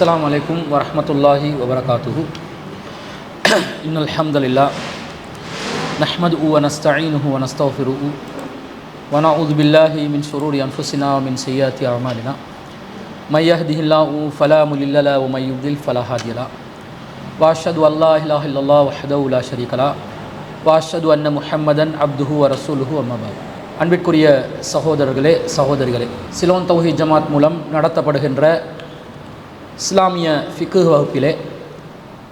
அஸ்ஸலாமு அலைக்கும் வரஹ்மத்துல்லாஹி வபரகாத்துஹு. இன்னல் ஹம்தலில்லாஹ் நஹ்மதுஹு வ நஸ்தஈனுஹு வ நஸ்தக்ஃபிருஹு வ நஊது பில்லாஹி மின் ஷுரூரி அன்ஃபுஸினா வ மின் ஸய்யிஆத்தி அஅமாலினா மை யஹ்திஹில்லாஹு ஃபலா முضில்ல லஹு வ மை யுض்லில் ஃபலா ஹாதிய லஹு வ அஷ்ஹது அல்லா இலாஹா இல்லல்லாஹ் வஹ்தஹு லா ஷரீக லஹு வ அஷ்ஹது அன்ன முஹம்மதன் அப்துஹு வ ரசூலுஹு அம்மா பஅத். அன்பிற்குரிய சகோதரர்களே, சகோதரிகளே, சிலோன் தௌஹீத் ஜமாத் மூலம் நடத்தப்படுகின்ற இஸ்லாமிய ஃபிக்ஹ் வகுப்பிலே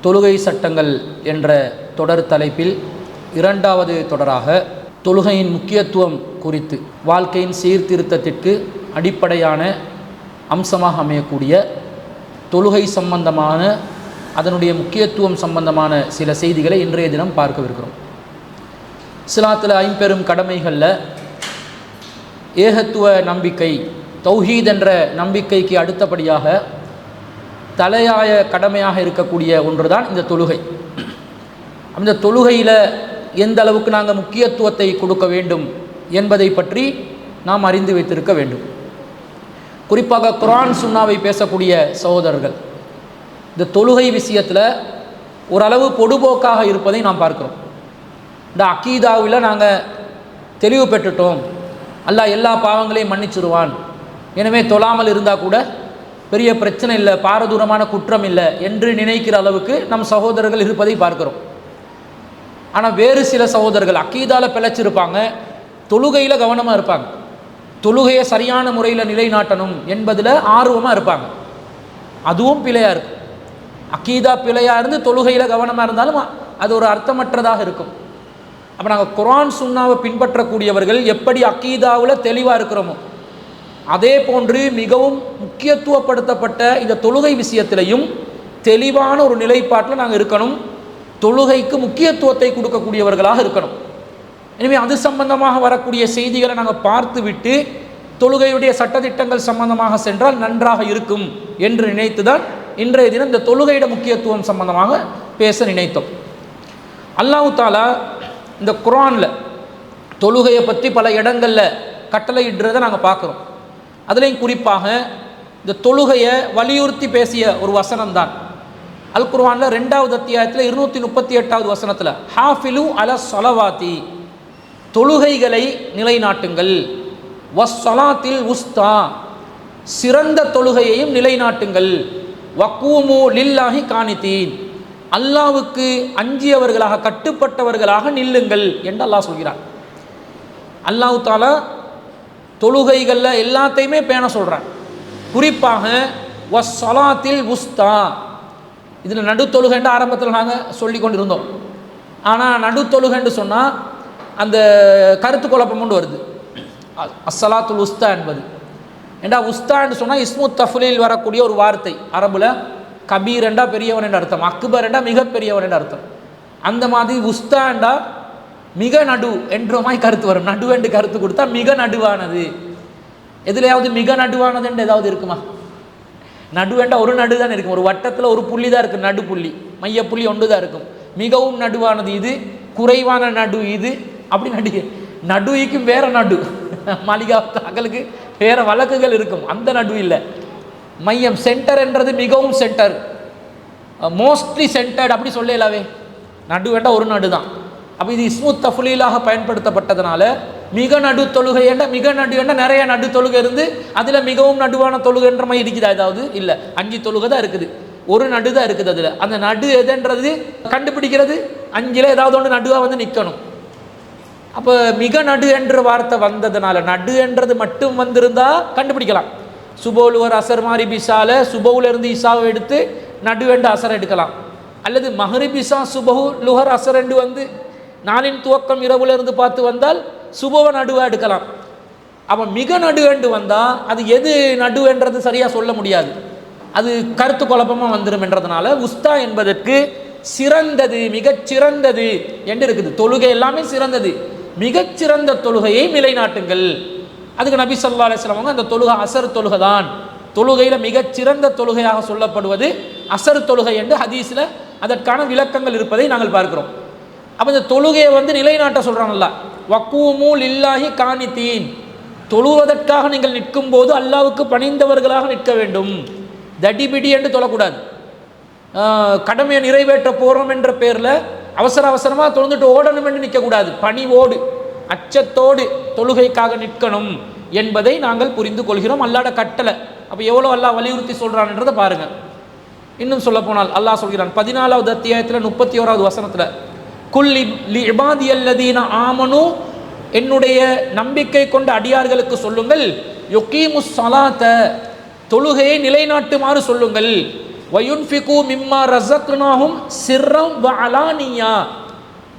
தொழுகை சட்டங்கள் என்ற தொடர் தலைப்பில் இரண்டாவது தொடராக தொழுகையின் முக்கியத்துவம் குறித்து, வாழ்க்கையின் சீர்திருத்தத்திற்கு அடிப்படையான அம்சமாக அமையக்கூடிய தொழுகை சம்பந்தமான அதனுடைய முக்கியத்துவம் சம்பந்தமான சில செய்திகளை இன்றைய தினம் பார்க்கவிருக்கிறோம். இஸ்லாத்தில் ஐம்பெரும் கடமைகளில் ஏகத்துவ நம்பிக்கை, தௌஹீத் என்ற நம்பிக்கைக்கு அடுத்தபடியாக தலையாய கடமையாக இருக்கக்கூடிய ஒன்று தான் இந்த தொழுகை. அந்த தொழுகையில் எந்த அளவுக்கு நாங்கள் முக்கியத்துவத்தை கொடுக்க வேண்டும் என்பதை பற்றி நாம் அறிந்து வைத்திருக்க வேண்டும். குறிப்பாக குர்ஆன் சுன்னாவை பேசக்கூடிய சகோதரர்கள் இந்த தொழுகை விஷயத்தில் ஓரளவு பொடுபோக்காக இருப்பதை நாம் பார்க்கிறோம். இந்த அக்கீதாவில் நாங்கள் தெளிவு பெற்றுட்டோம், அல்லாஹ் எல்லா பாவங்களையும் மன்னிச்சிருவான், எனவே தொழாமல் இருந்தால் கூட பெரிய பிரச்சனை இல்லை, பாரதூரமான குற்றம் இல்லை என்று நினைக்கிற அளவுக்கு நம் சகோதரர்கள் இருப்பதை பார்க்கிறோம். ஆனால் வேறு சில சகோதரர்கள் அக்கீதாவில் பிழைச்சிருப்பாங்க, தொழுகையில் கவனமாக இருப்பாங்க, தொழுகையை சரியான முறையில் நிலைநாட்டணும் என்பதில் ஆர்வமாக இருப்பாங்க. அதுவும் பிழையாக இருக்கும். அக்கீதா பிழையாக இருந்து தொழுகையில் கவனமாக இருந்தாலும் அது ஒரு அர்த்தமற்றதாக இருக்கும். அப்போ நாங்கள் குர்ஆன் சுன்னாவை பின்பற்றக்கூடியவர்கள் எப்படி அக்கீதாவில் தெளிவாக இருக்கிறோமோ அதே போன்று மிகவும் முக்கியத்துவப்படுத்தப்பட்ட இந்த தொழுகை விஷயத்திலையும் தெளிவான ஒரு நிலைப்பாட்டில் நாங்கள் இருக்கணும். தொழுகைக்கு முக்கியத்துவத்தை கொடுக்கக்கூடியவர்களாக இருக்கணும். எனவே அது சம்பந்தமாக வரக்கூடிய செய்திகளை நாங்கள் பார்த்து விட்டு தொழுகையுடைய சட்டத்திட்டங்கள் சம்பந்தமாக சென்றால் நன்றாக இருக்கும் என்று நினைத்து தான் இன்றைய தினம் இந்த தொழுகையோட முக்கியத்துவம் சம்பந்தமாக பேச நினைத்தோம். அல்லாஹ் தஆலா இந்த குர்ஆனில் தொழுகையை பற்றி பல இடங்களில் கட்டளையிடுறதை நாங்கள் பார்க்குறோம். அதுலேயும் குறிப்பாக இந்த தொழுகையை வலியுறுத்தி பேசிய ஒரு வசனம் தான் அல் குர்ஆனில் 2வது அத்தியாயத்தில் 238வது வசனத்தில் ஹாஃபிலு அல ஸலவாத்தி, தொழுகைகளை நிலைநாட்டுங்கள், வஸ்ஸலாத்தில் உஸ்தா, சிறந்த தொழுகையையும் நிலைநாட்டுங்கள், வக்கூமு லில்லாஹி கானிதீன், அல்லாஹ்வுக்கு அஞ்சியவர்களாக கட்டுப்பட்டவர்களாக நில்லுங்கள் என்று அல்லாஹ் சொல்கிறான். அல்லாஹ் தஆலா தொழுகைகளில் எல்லாத்தையுமே பேண சொல்கிறான். குறிப்பாக வஸ்ஸலாத்தில் உஸ்தா, இதில் நடுத்தொழுகைன்ற ஆரம்பத்தில் நாங்கள் சொல்லி கொண்டிருந்தோம். ஆனால் நடுத்தொழுகைன்னு சொன்னால் அந்த கருத்து குழப்பம் கொண்டு வருது. அஸ்ஸலாத்துல் உஸ்தா என்பது ஏண்டா, உஸ்தான்னு சொன்னால் இஸ்மு தஃலீல் வரக்கூடிய ஒரு வார்த்தை. அரபுல கபீர் என்றா பெரியவன் என்ற அர்த்தம், அக்பர் என்றா மிக பெரியவன் என்ற அர்த்தம். அந்த மாதிரி உஸ்தா என்றா மிக நடு என்றுமாய் கருத்து வரும். நடு என்று கருத்து கொடுத்தா மிக நடுவானது. எதுலையாவது மிக நடுவானது என்று ஏதாவது இருக்குமா? நடு என்றால் ஒரு நடு தான் இருக்கும், ஒரு வட்டத்தில் ஒரு புள்ளி தான் இருக்குது, நடு புள்ளி, மைய புள்ளி ஒன்று தான் இருக்கும். மிகவும் நடுவானது இது, குறைவான நடு இது, அப்படி நடுக்கும் வேற நடு, மாளிகா அகலுக்கு வேற வழக்குகள் இருக்கும், அந்த நடு இல்லை. மையம் சென்டர் என்றது மிகவும் சென்டர், மோஸ்ட்லி சென்டர்ட் அப்படி சொல்லலாவே. நடு வேண்டாம் ஒரு நடு தான். அப்போ இது இஸ்மு தஃலீலாக பயன்படுத்தப்பட்டதுனால மிக நடு தொழுகை என்ற மிக நடு என்ற நிறைய நடு தொழுகை இருந்து அதில் மிகவும் நடுவான தொழுகை என்ற மாதிரி இருக்குதா? ஏதாவது இல்லை, 5 தொழுகை தான் இருக்குது, ஒரு நடு தான் இருக்குது. அதில் அந்த நடு எதுன்றது கண்டுபிடிக்கிறது 5ல் ஏதாவது ஒன்று நடுவாக வந்து நிற்கணும். அப்போ மிக நடு என்ற வார்த்தை வந்ததுனால நடு என்றது மட்டும் வந்திருந்தால் கண்டுபிடிக்கலாம். சுபோலுவர் அசர் மாரி பிசால சுபவுலேருந்து இசாவை எடுத்து நடு என்று அசர் எடுக்கலாம். அல்லது மஹ்ரிப் இசா சுபஹு லுஹர் அசர் என்று வந்து நாளின் துவக்கம் இரவுல இருந்து பார்த்து வந்தால் சுபவ நடுவாக எடுக்கலாம். அப்போ மிக நடு என்று வந்தால் அது எது நடு என்றது சரியாக சொல்ல முடியாது, அது கருத்து குழப்பமாக வந்துடும் என்றதுனால உஸ்தா என்பதற்கு சிறந்தது, மிகச்சிறந்தது என்று இருக்குது. தொழுகை எல்லாமே சிறந்தது, மிகச்சிறந்த தொழுகையை நிலைநாட்டுங்கள். அதுக்கு நபி ஸல்லல்லாஹு அலைஹி வஸல்லம் அந்த தொழுகை அசர் தொழுகை தான், தொழுகையில் மிகச்சிறந்த தொழுகையாக சொல்லப்படுவது அசர் தொழுகை என்று ஹதீஸில் அதற்கான விளக்கங்கள் இருப்பதை நாங்கள் பார்க்கிறோம். அப்போ இந்த தொழுகையை வந்து நிலைநாட்ட சொல்கிறாங்கல்ல, வக்கூமு லில்லாஹி கானிதீன், தொழுவதற்காக நீங்கள் நிற்கும் போது அல்லாஹ்வுக்கு பணிந்தவர்களாக நிற்க வேண்டும். தடிபிடி என்று சொல்லக்கூடாது. கடமையை நிறைவேற்ற போகிறோம் என்ற பேரில் அவசரமாக தொழுந்துட்டு ஓடணும் என்று நிற்கக்கூடாது. பணிவோடு அச்சத்தோடு தொழுகைக்காக நிற்கணும் என்பதை நாங்கள் புரிந்து கொள்கிறோம். அல்லாட கட்டளை. அப்போ எவ்வளோ அல்லாஹ் வலியுறுத்தி சொல்கிறான்ன்றதை பாருங்கள். இன்னும் சொல்ல போனால் அல்லாஹ் சொல்கிறான் 14வது அத்தியாயத்தில் 31வது வசனத்தில், குல் இபாதியல்லதீன ஆமனு, என்னுடைய நம்பிக்கை கொண்ட அடியார்களுக்கு சொல்லுங்கள், யுகீமுஸ் ஸலாத்த, தொழுகையை நிலைநாட்டுமாறு சொல்லுங்கள், வயுன்ஃபிகு மிம்மா ரஸக்னாஹும் சிர்ரம் வ அலானியா,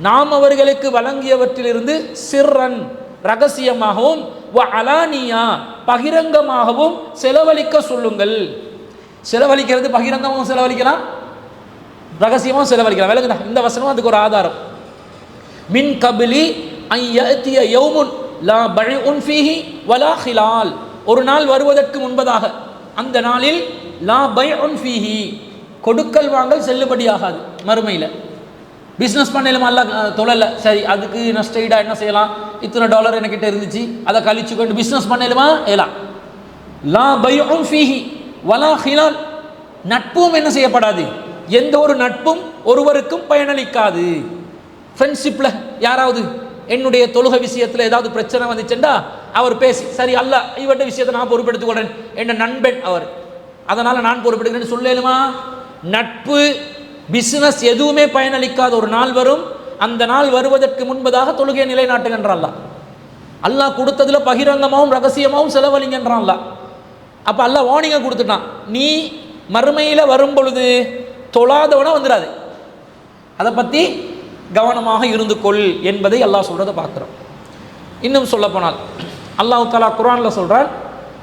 நாம் அவர்களுக்கு வழங்கியவற்றிலிருந்து சிர்ரன் ரகசியமாகவும் வ அலானியா பகிரங்கமாகவும் செலவழிக்க சொல்லுங்கள். செலவழிக்கிறது பகிரங்கமாகவும் செலவழிக்கலாம், ரகசியமாகவும் செலவழிக்கலாம். விளங்குதா? இந்த வசனம் அதுக்கு ஒரு ஆதாரம். மின் கபிலி ஐயத்திய யௌமுன் லா பைஉன் ஃபீஹி வலா ஹிலால், ஒரு நாள் வருவதற்கு முன்பதாக, அந்த நாளில் லா பைஉன் ஃபீஹி, கொடுக்கல் வாங்கல் செல்லுபடியாகாது. மறுமையில் பிஸ்னஸ் பண்ணலும் அல்ல தொழல, சரி அதுக்கு நஷ்டஈடா என்ன செய்யலாம், இத்தனை டாலர் என்கிட்ட இருந்துச்சு அதை கழிச்சு கொண்டு பிஸ்னஸ் பண்ணலுமா ஏலாம். லா பைஉன் ஃபீஹி வலா ஹிலால், நட்பும் என்ன செய்யப்படாது, எந்த ஒரு நட்பும் ஒருவருக்கும் பயனளிக்காது. ஃப்ரெண்ட்ஷிப்பில் யாராவது என்னுடைய தொழுகை விஷயத்தில் ஏதாவது பிரச்சனை வந்துச்சுண்டா அவர் பேசி, சரி அல்ல இவட்ட விஷயத்தை நான் பொறுப்பெடுத்துக்கொள்றேன், என் நண்பன் அவர், அதனால் நான் பொறுப்பெடுக்கிறேன்னு சொல்லலுமா? நட்பு பிஸ்னஸ் எதுவுமே பயனளிக்காத ஒரு நாள் வரும். அந்த நாள் வருவதற்கு முன்பதாக தொழுகையை நிலைநாட்டுகின்றான் அல்லாஹ். கொடுத்ததில் பகிரங்கமாகவும் ரகசியமாகவும் செலவழிங்கன்றான் அல்லாஹ். அப்போ அல்லாஹ் வார்னிங்கை கொடுத்துட்டான், நீ மறுமையில் வரும் பொழுது தொழாதவனா வந்துடாது, அதை பற்றி கவனமாக இருந்து கொள் என்பதை அல்லாஹ் சொல்கிறத பார்க்குறோம். இன்னும் சொல்ல போனால் அல்லாஹ் தஆலா குர்ஆனில் சொல்கிறான்,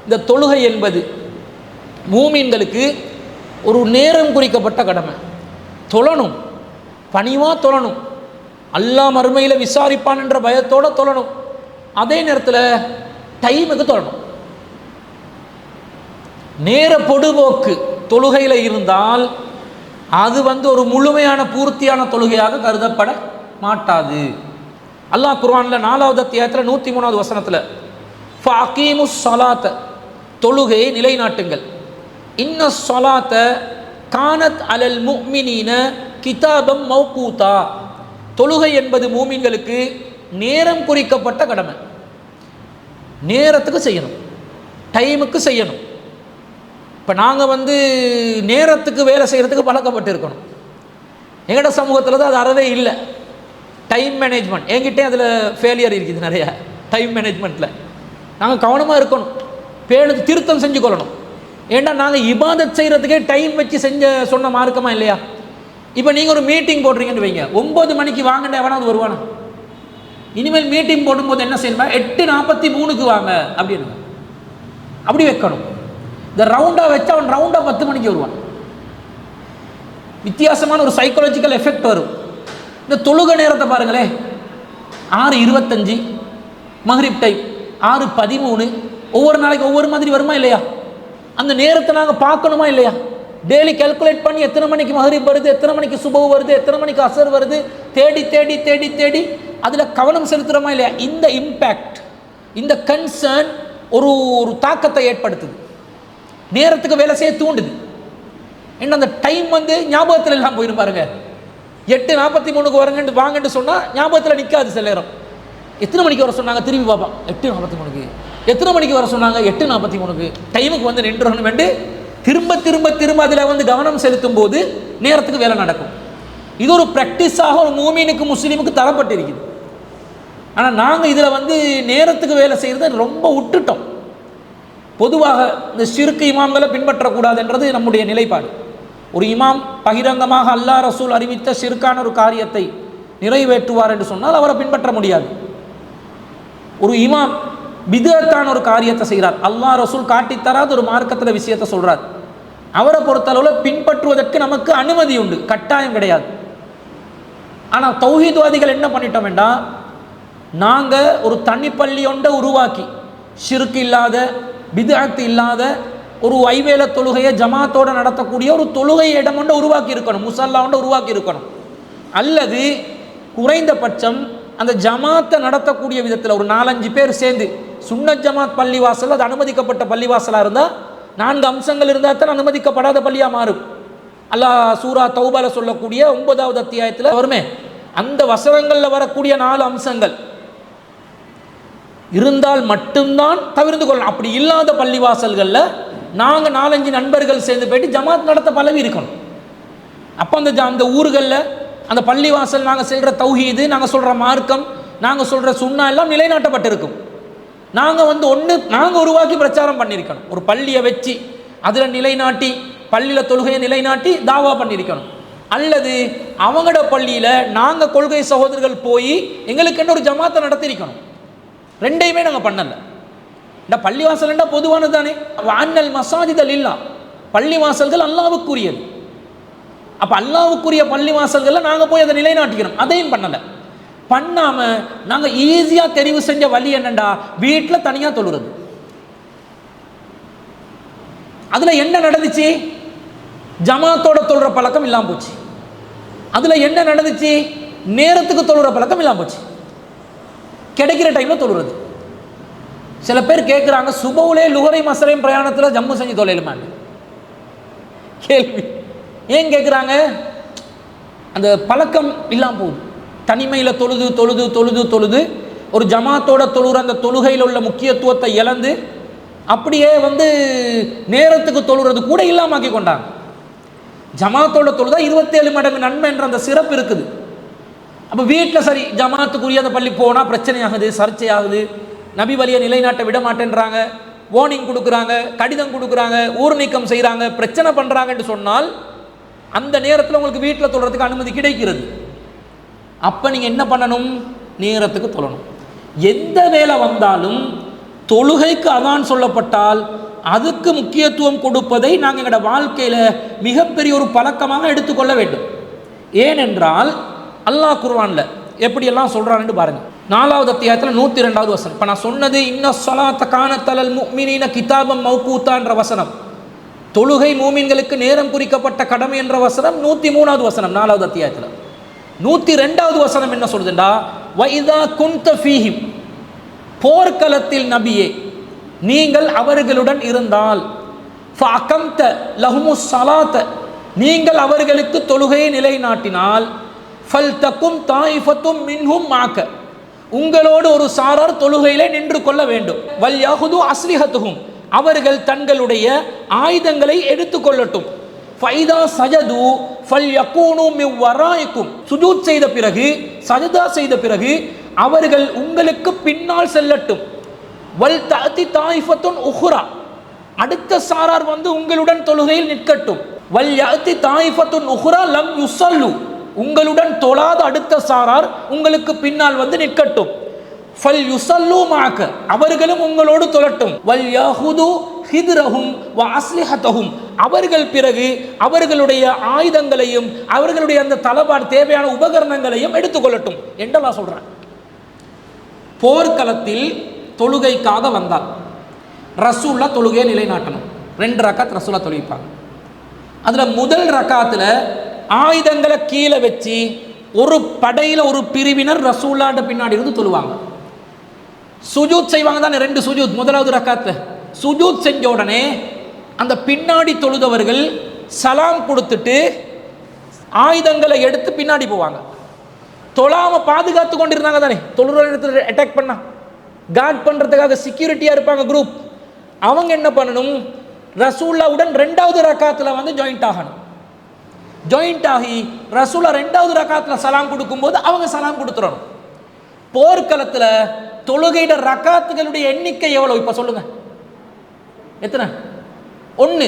இந்த தொழுகை என்பது மூமின்களுக்கு ஒரு நேரம் குறிக்கப்பட்ட கடமை. தொழணும், பணிவாக தொழணும், அல்லாஹ் மறுமையில் விசாரிப்பான் என்ற பயத்தோடு தொழணும். அதே நேரத்தில் டைமுக்கு தொழணும். நேர பொடுபோக்கு தொழுகையில் இருந்தால் அது ஒரு முழுமையான பூர்த்தியான தொழுகையாக கருதப்பட மாட்டாது. அல்லாஹ் குர்ஆனில் 4வது அத்தியாயத்தில் 103வது வசனத்தில், ஃபஅகீமுஸ் ஸலாத்த, தொழுகையை நிலைநாட்டுங்கள், இன்ன ஸலாத்த கானத் அலல் முஃமினீன கிதாபம் மௌகூதா, தொழுகை என்பது மூமின்களுக்கு நேரம் குறிக்கப்பட்ட கடமை. நேரத்துக்கு செய்யணும், டைமுக்கு செய்யணும். இப்போ நாங்கள் நேரத்துக்கு வேலை செய்கிறதுக்கு பழக்கப்பட்டு இருக்கணும். எங்களோட சமூகத்தில் தான் அது அறவே இல்லை. டைம் மேனேஜ்மெண்ட் என்கிட்டே அதில் ஃபெயிலியர் இருக்குது நிறையா. டைம் மேனேஜ்மெண்ட்டில் நாங்கள் கவனமாக இருக்கணும், பேணுக்கு திருத்தம் செஞ்சு கொள்ளணும். ஏன்னா நாங்கள் இபாதத் செய்கிறதுக்கே டைம் வச்சு சொன்ன மார்க்கமாக இல்லையா? இப்போ நீங்கள் ஒரு மீட்டிங் போடுறீங்கன்னு வைங்க, 9 மணிக்கு வாங்கண்டா எவனாவது வருவானா? இனிமேல் மீட்டிங் போடும்போது என்ன செய்யணுமா, 8:43க்கு வாங்க அப்படின்னு அப்படி வைக்கணும். இந்த ரவுண்டாக வச்சா அவன் ரவுண்டாக 10 மணிக்கு வருவான். வித்தியாசமான ஒரு சைக்காலஜிக்கல் எஃபெக்ட் வரும். இந்த தொழுகை நேரத்தை பாருங்களேன், 6:25 மக்ரிப் டைம், 6:13, ஒவ்வொரு நாளைக்கு ஒவ்வொரு மாதிரி வருமா இல்லையா? அந்த நேரத்தை நாங்கள் பார்க்கணுமா இல்லையா? டெய்லி கால்குலேட் பண்ணி எத்தனை மணிக்கு மக்ரிப் வருது, எத்தனை மணிக்கு சுபஹ் வருது, எத்தனை மணிக்கு அசர் வருது, தேடி தேடி தேடி தேடி அதில் கவனம் செலுத்துகிறோமா இல்லையா? இந்த இம்பேக்ட், இந்த கன்சர்ன் ஒரு தாக்கத்தை ஏற்படுத்துது, நேரத்துக்கு வேலை செய்ய தூண்டுது. என்ன அந்த டைம் ஞாபகத்தில் எல்லாம் போயிடும் பாருங்க. 8:43க்கு வரங்கன்னு வாங்கன்னு சொன்னால் ஞாபகத்தில் நிற்காது. சில நேரம் எத்தனை மணிக்கு வர சொன்னாங்க திரும்பி பார்ப்பான், 8:43க்கு. எத்தனை மணிக்கு வர சொன்னாங்க, 8:43க்கு. டைமுக்கு நின்றுணும் வேண்டு திரும்ப திரும்ப திரும்ப அதில் கவனம் செலுத்தும் போது நேரத்துக்கு வேலை நடக்கும். இது ஒரு ப்ராக்டிஸாக ஒரு மூமினுக்கு முஸ்லீமுக்கு தரப்பட்டு இருக்குது. ஆனால் நாங்கள் இதில் நேரத்துக்கு வேலை செய்கிறத ரொம்ப விட்டுட்டோம். பொதுவாக இந்த ஷிர்க் இமாம்களை பின்பற்றக்கூடாதுன்றது நம்முடைய நிலைப்பாடு. ஒரு இமாம் பகிரங்கமாக அல்லாஹ் ரசூல் அறிவித்த ஷிர்கான ஒரு காரியத்தை நிறைவேற்றுவார் என்று சொன்னால் அவரை பின்பற்ற முடியாது. ஒரு இமாம் பிதஅத்தான ஒரு காரியத்தை செய்கிறார், அல்லாஹ் ரசூல் காட்டித்தராத ஒரு மார்க்கத்தில் விஷயத்தை சொல்கிறார், அவரை பொறுத்தளவில் பின்பற்றுவதற்கு நமக்கு அனுமதி உண்டு, கட்டாயம் கிடையாது. ஆனால் தௌஹீத்வாதிகள் என்ன பண்ணிட்டோம் வேண்டாம், நாங்கள் ஒரு தனிப்பள்ளி ஒன்றை உருவாக்கி ஷிர்க் இல்லாத பிதஅத் இல்லாத ஒரு ஐவேளை தொழுகையை ஜமாத்தோடு நடத்தக்கூடிய ஒரு தொழுகை இடம் ஒன்றை உருவாக்கி இருக்கணும், முசல்லா ஒன்றை உருவாக்கி இருக்கணும். அல்லது குறைந்தபட்சம் அந்த ஜமாத்தை நடத்தக்கூடிய விதத்தில் ஒரு 4-5 பேர் சேர்ந்து சுன்னத் ஜமாத் பள்ளிவாசல், அது அனுமதிக்கப்பட்ட பள்ளிவாசலாக இருந்தால் 4 அம்சங்கள் இருந்தால் தான் அனுமதிக்கப்படாத பள்ளியாக மாறும். அல்லாஹ் சூரா தௌபால சொல்லக்கூடிய 9வது அத்தியாயத்தில் வருமே, அந்த வசனங்களில் வரக்கூடிய 4 அம்சங்கள் இருந்தால் மட்டும்தான் தவிர்த்து கொள்ளணும். அப்படி இல்லாத பள்ளிவாசல்களில் நாங்கள் 4-5 நண்பர்கள் சேர்ந்து போயிட்டு ஜமாத் நடத்த பழகி இருக்கணும். அப்போ அந்த ஊர்களில் அந்த பள்ளிவாசல் நாங்கள் சொல்கிற தௌஹீது, நாங்கள் சொல்கிற மார்க்கம், நாங்கள் சொல்கிற சுன்னா எல்லாம் நிலைநாட்டப்பட்டிருக்கும். நாங்கள் உருவாக்கி பிரச்சாரம் பண்ணியிருக்கணும். ஒரு பள்ளியை வச்சு அதில் நிலைநாட்டி, பள்ளியில் தொழுகையை நிலைநாட்டி தாவா பண்ணியிருக்கணும். அல்லது அவங்களோட பள்ளியில் நாங்கள் கொள்கை சகோதரர்கள் போய் எங்களுக்கு என்ன ஒரு ஜமாத்தை நடத்தியிருக்கணும். ரெண்டையுமே நாங்கள் பண்ணல. இந்த பள்ளிவாசல்னா பொதுவானது தானே. வான்னல் மசாஜிதல் இல்லா, பள்ளிவாசல்கள் அல்லாவுக்குரியது. அப்போ அல்லாவுக்குரிய பள்ளிவாசல்களில் நாங்கள் போய் அதை நிலைநாட்டிக்கணும். அதையும் பண்ணலை. பண்ணாமல் நாங்கள் ஈஸியாக தெரிவு செஞ்ச வழி என்னண்டா, வீட்டில் தனியாக தொழுறது. அதில் என்ன நடந்துச்சு? ஜமாத்தோட தொழுற பழக்கம் இல்லாமல் போச்சு. அதில் என்ன நடந்துச்சு? நேரத்துக்கு தொழுற பழக்கம் இல்லாமல் போச்சு. கிடைக்கிற டைமில் தொழுறது. சில பேர் கேட்குறாங்க, சுபவுலே லுகரை மசரையும் பிரயாணத்தில் ஜம்மு செஞ்சு தொலைலுமான்னு கேள்வி. ஏன் கேட்குறாங்க? அந்த பழக்கம் இல்லாமல் போகுது. தனிமையில் தொழுது தொழுது தொழுது தொழுது ஒரு ஜமாத்தோட தொழுற அந்த தொழுகையில் உள்ள முக்கியத்துவத்தை இழந்து அப்படியே நேரத்துக்கு தொழுறது கூட இல்லாமாக்கி கொண்டாங்க. ஜமாத்தோட தொழுதா 27 மடங்கு நன்மை என்ற அந்த சிறப்பு இருக்குது. அப்போ வீட்டில் சரி ஜமாத்துக்குரிய அந்த பள்ளி போனால் பிரச்சனையாகுது, சர்ச்சையாகுது, நபி வழியை நிலைநாட்ட விட மாட்டேன்றாங்க, வார்னிங் கொடுக்குறாங்க, கடிதம் கொடுக்குறாங்க, ஊர் நீக்கம் செய்கிறாங்க, பிரச்சனை பண்ணுறாங்கன்னு சொன்னால் அந்த நேரத்தில் உங்களுக்கு வீட்டில் தொழுறதுக்கு அனுமதி கிடைக்கிறது. அப்போ நீங்கள் என்ன பண்ணணும்? நேரத்துக்கு தொழணும். எந்த வேலை வந்தாலும் தொழுகைக்கு அதான் சொல்லப்பட்டால் அதுக்கு முக்கியத்துவம் கொடுப்பதை நாங்கள் எங்களோட வாழ்க்கையில் மிகப்பெரிய ஒரு பழக்கமாக எடுத்துக்கொள்ள வேண்டும். ஏனென்றால் அல்லாஹ் குர்ஆன்ல எப்படியெல்லாம் சொல்கிறான்னு பாருங்கள். 4வது அத்தியாயத்தில் 102வது வசனம். இப்போ நான் சொன்னது இன்ன ஸலாத்த கானத் அலல் முஃமினீன கிதாபம் மௌகூத்தா என்ற வசனம், தொழுகை மூமின்களுக்கு நேரம் குறிக்கப்பட்ட கடமை என்ற வசனம் 103வது வசனம் 4வது அத்தியாயத்தில். 102வது வசனம் என்ன சொல்லுதுண்டா, வைதா குன்த ஃபீஹிம், போர்க்களத்தில் நபியே நீங்கள் அவர்களுடன் இருந்தால், ஃபஅகம்த லஹுமுஸ் ஸலாத்த, நீங்கள் அவர்களுக்கு தொழுகையை நிலைநாட்டினால், ஃபல்தகும் தாயிஃபத்தும் மின்ஹும் மாக்க, உங்களோடு ஒரு சாரார் தொழுகையிலே நின்று கொள்ள வேண்டும். வல் யஹுது அஸ்லிஹத்துஹும், அவர்கள் தங்களுடைய ஆயுதங்களை எடுத்துக்கொள்ளட்டும். ஃபைதா சஜது ஃபல்யகூனு மின் வராயிக்கும், சுஜூத் செய்த பிறகு, சஜதா செய்த பிறகு அவர்கள் உங்களுக்கு பின்னால் செல்லட்டும். வல் தஅதி தாயிஃபத்துன் உஹ்ரா, அடுத்த சாரார் உங்களுடன் தொழுகையில் நிற்கட்டும். வல் யஅதி தாயிஃபத்துன் உஹ்ரா லம் யுஸல்லு, உங்களுடன் தொழாத அடுத்த சாரார் உங்களுக்கு பின்னால் நிற்கட்டும். ஃபல் யுஸல்லு மஅக, அவர்களும் உங்களோடு தொழட்டும். வல் யஹுது ஹித்ரஹும் வ அஸ்லிஹத்தஹும், அவர்கள் பிறகு அவர்களுடைய ஆயுதங்களையும் அவர்களுடைய அந்த தலபார் தேவையான உபகரணங்களையும் எடுத்துக்கொள்ளட்டும் என்றெல்லாம் சொல்றான். போர்க்களத்தில் தொழுகைக்காக வந்தால் ரசூல்லா தொழுகையை நிலைநாட்டணும். 2 ரக்காத் ரசூல்லா தொழுவிப்பாங்க. அதில் முதல் ரக்காத்தில் ஆயுதங்களை கீழே வச்சு ஒரு படையில் ஒரு பிரிவினர் ரசூல்லாண்ட பின்னாடி இருந்து தொழுவாங்க. சுஜூத் செய்வாங்க தானே, 2 சுஜூத். முதலாவது ரக்காத்தில் சுஜூத் செஞ்ச உடனே அந்த பின்னாடி தொழுதவர்கள் சலாம் கொடுத்துட்டு ஆயுதங்களை எடுத்து பின்னாடி போவாங்க. தொழாமல் பாதுகாத்து கொண்டிருந்தாங்க தானே, தொழுற இடத்துல அட்டாக் பண்ணா கார்ட் பண்ணுறதுக்காக செக்யூரிட்டியாக இருப்பாங்க குரூப். அவங்க என்ன பண்ணணும்? ரசூல்லாவுடன் 2வது ரக்காத்தில் ஜாயிண்ட் ஆகணும். ஜாயிண்ட் ஆகி ரசூலா 2வது ரக்காத்தில் சலாம் கொடுக்கும்போது அவங்க சலாம் கொடுத்துடணும். போர்க்களத்தில் தொழுகையிட ரக்காத்துகளுடைய எண்ணிக்கை எவ்வளோ இப்போ சொல்லுங்க? எத்தனை? 1.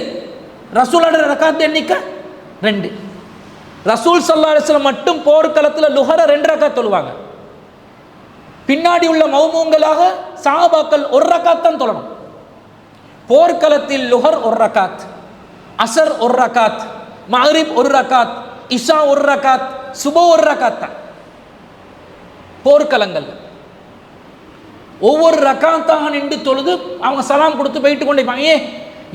ரசூலோட ரக்காத்து எண்ணிக்கை 2. ரசூல் ஸல்லல்லாஹு அலைஹி வஸல்லம் மட்டும் போர்க்களத்தில் லுஹர 2 ரக்காத் தொழுவாங்க. பின்னாடி உள்ள மௌமூங்களாக சஹாபாக்கள் 1 ரக்காத் தான் தொழணும். போர்க்களத்தில் லுஹர் 1 ரக்காத், அசர் 1 ரக்காத், மக்ரிப் 1 ரக்காத், இஷா 1 ரக்காத், சுபஹ் 1 ரக்காத் தான். போர்க்களங்கள் ஒவ்வொரு ரக்காத்தாக நின்று தொழுது அவங்க சலாம் கொடுத்து போயிட்டு கொண்டிருப்பாங்க.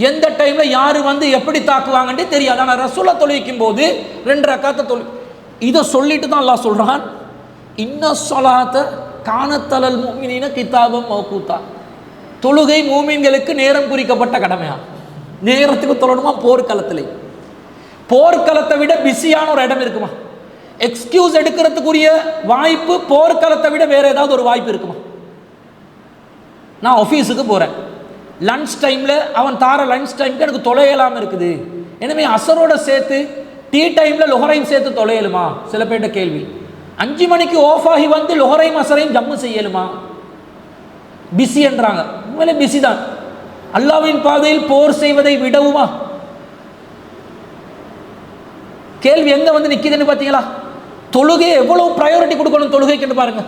எந்த டைமில் யார் எப்படி தாக்குவாங்கன்னு தெரியாது. ஆனால் ரசூலா தொழுவிக்கும் போது 2 ரக்காத்தை இதை சொல்லிட்டு தான் அல்லாஹ் சொல்கிறான், இன்ன ஸலாத்த கானத் அலல் முஃமினீன கிதாபம் மௌகூத்தா, தொழுகை மூமின்களுக்கு நேரம் குறிக்கப்பட்ட கடமையா. நேரத்துக்கு தொழணுமா? போர்க்களத்தில். போர்க்களத்தை விட பிஸியான ஒரு இடம் இருக்குமா? எக்ஸ்கியூஸ் எடுக்கிறதுக்குரிய வாய்ப்பு போர்க்களத்தை விட வேற ஏதாவது ஒரு வாய்ப்பு இருக்குமா? நான் ஆஃபீஸுக்கு போகிறேன், லன்ச் டைமில் அவன் தார லன்ச் டைமுக்கு எனக்கு தொலையலாமல் இருக்குது, எனவே அசரோட சேர்த்து டீ டைமில் லொஹரையும் சேர்த்து தொலையலுமா? சில பேர்ட்ட கேள்வி. 5 மணிக்கு ஆஃப் ஆகி வந்து லொஹரையும் அசரையும் ஜம்மு செய்யலுமா? பிஸி என்றாங்க. உண்மையிலே பிஸி தான். அல்லாஹ்வின் பாதையில் போர் செய்வதை விடவுமா? கேள்வி எங்க வந்து நிக்குதுன்னு பார்த்தீங்களா? தொழுகையை எவ்வளவு ப்ரையாரிட்டி கொடுக்கணும் தொழுகைக்குன்னு பாருங்க.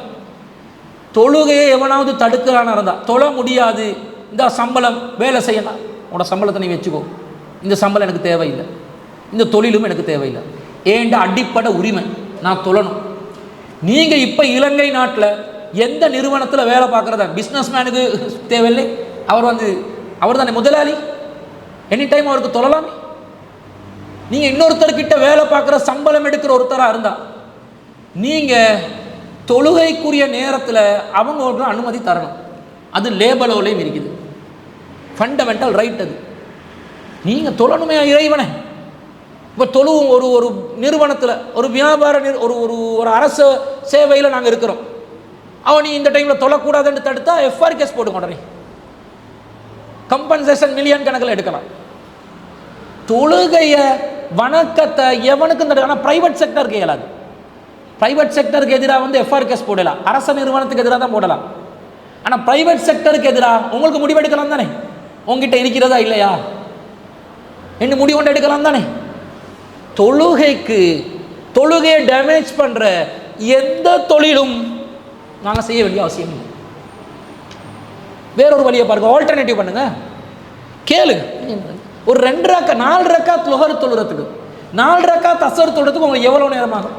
தொழுகையை எவனாவது தடுக்கிறானா இருந்தா தொழ முடியாது, இந்த சம்பளம் வேலை செய்யலாம், உன்னோட சம்பளத்தை நீ வச்சுக்கோ, இந்த சம்பளம் எனக்கு தேவையில்லை, இந்த தொழிலும் எனக்கு தேவையில்லை, ஏண்ட அடிப்படை உரிமை நான் தொழணும். நீங்கள் இப்போ இலங்கை நாட்டில் எந்த நிறுவனத்தில் வேலை பார்க்குறதா பிஸ்னஸ் மேனுக்கு தேவையில்லை, அவர் தானே முதலாளி, எனி டைம் அவருக்கு தொழலாமே. நீங்கள் இன்னொருத்தர்கிட்ட வேலை பார்க்குற சம்பளம் எடுக்கிற ஒருத்தராக இருந்தால் நீங்கள் தொழுகைக்குரிய நேரத்தில் அவங்களுக்கு அனுமதி தரணும். அது லேபலோலையும் இருக்குது, ஃபண்டமெண்டல் ரைட் அது. நீங்கள் தொழணுமே இறைவனை. இப்போ தொழுவும் ஒரு நிறுவனத்தில் ஒரு வியாபார ஒரு ஒரு அரசு சேவையில் நாங்கள் இருக்கிறோம், அவன் நீ இந்த டைமில் தொழக்கூடாதுன்னு தடுத்தா எஃப்ஆர் கேஸ் போட்டு உடனே கம்பன்சேஷன் மில்லியன் கணக்கில் எடுக்கலாம். தொழுகைய வணக்கத்தை எவனுக்கும் தடுக்க. ஆனால் பிரைவேட் செக்டருக்கு இயலாது. பிரைவேட் செக்டருக்கு எதிராக வந்து எஃப்ஆர் கேஸ் போடலாம், அரசு நிறுவனத்துக்கு எதிராக தான் போடலாம். ஆனால் பிரைவேட் செக்டருக்கு எதிராக உங்களுக்கு முடிவெடுக்கலாம் தானே, உங்ககிட்ட இருக்கிறதா இல்லையா என்ன முடிவு கொண்டு எடுக்கலாம் தானே. தொழுகையை டேமேஜ் பண்ற எந்த தொழிலும் நாங்கள் செய்ய வேண்டிய அவசியம் இல்லை. வேறொரு வழியை பாருங்க, ஆல்டர்னேட்டிவ் பண்ணுங்க, கேளுங்க. ஒரு 2 ரக்காத் 4 ரக்காத் லுஹர் தொழுறதுக்கு 4 ரக்காத் அஸ்ர் தொழுறதுக்கு உங்களுக்கு எவ்வளவு நேரமாகும்?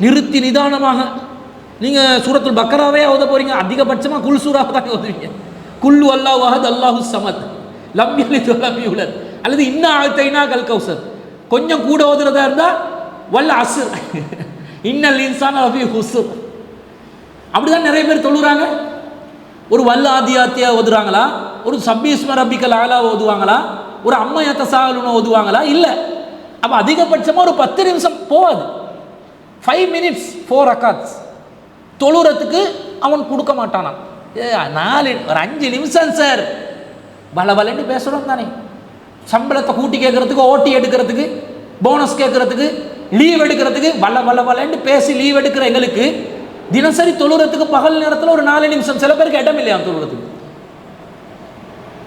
நிறுத்தி நிதானமாக நீங்கள் சூரத்துல் பக்கராவே ஓத போறீங்க, அதிகபட்சமாக குல் சூராவை தான் ஓதுவீங்க. குல்லு அல்லாஹு அஹத் அல்லாஹு ஸமத் லம் யலித் வலம் யூலத் அல்லது இன்னா அஅதைனா கல் கௌசர். கொஞ்சம் கூட ஓதுறதா இருந்தால் வல் அஸ்ர் இன்னல் இன்சான லஃபீ ஹுஸ்ர். அப்படிதான் நிறைய பேர் தொழுறாங்க. ஒரு வல்ல ஆதியாத்தியா ஓதுறாங்களா, ஒரு சப்பீஸ்ம ரப்பிக்கல் ஆலா ஓதுவாங்களா, ஒரு அம்மா யத்தசாலுன ஓதுவாங்களா? இல்லை. அப்போ அதிகபட்சமாக ஒரு 10 நிமிஷம் போகாது, 5 minutes 4 ரக்காத்ஸ் தொழுறதுக்கு அவன் கொடுக்க மாட்டானா. 5 நிமிஷம் சார் பலபலன்னு பேசுகிறோம் தானே. சம்பளத்தை கூட்டி கேட்கறதுக்கு, ஓட்டி எடுக்கிறதுக்கு, போனஸ் கேட்கறதுக்கு, லீவ் எடுக்கிறதுக்கு பலபலன்னு பேசி லீவ் எடுக்கிற எங்களுக்கு தினசரி தொழுறதுக்கு பகல் நேரத்தில் ஒரு 4 நிமிஷம். சில பேருக்கு இடம் இல்லையா தொழுறதுக்கு?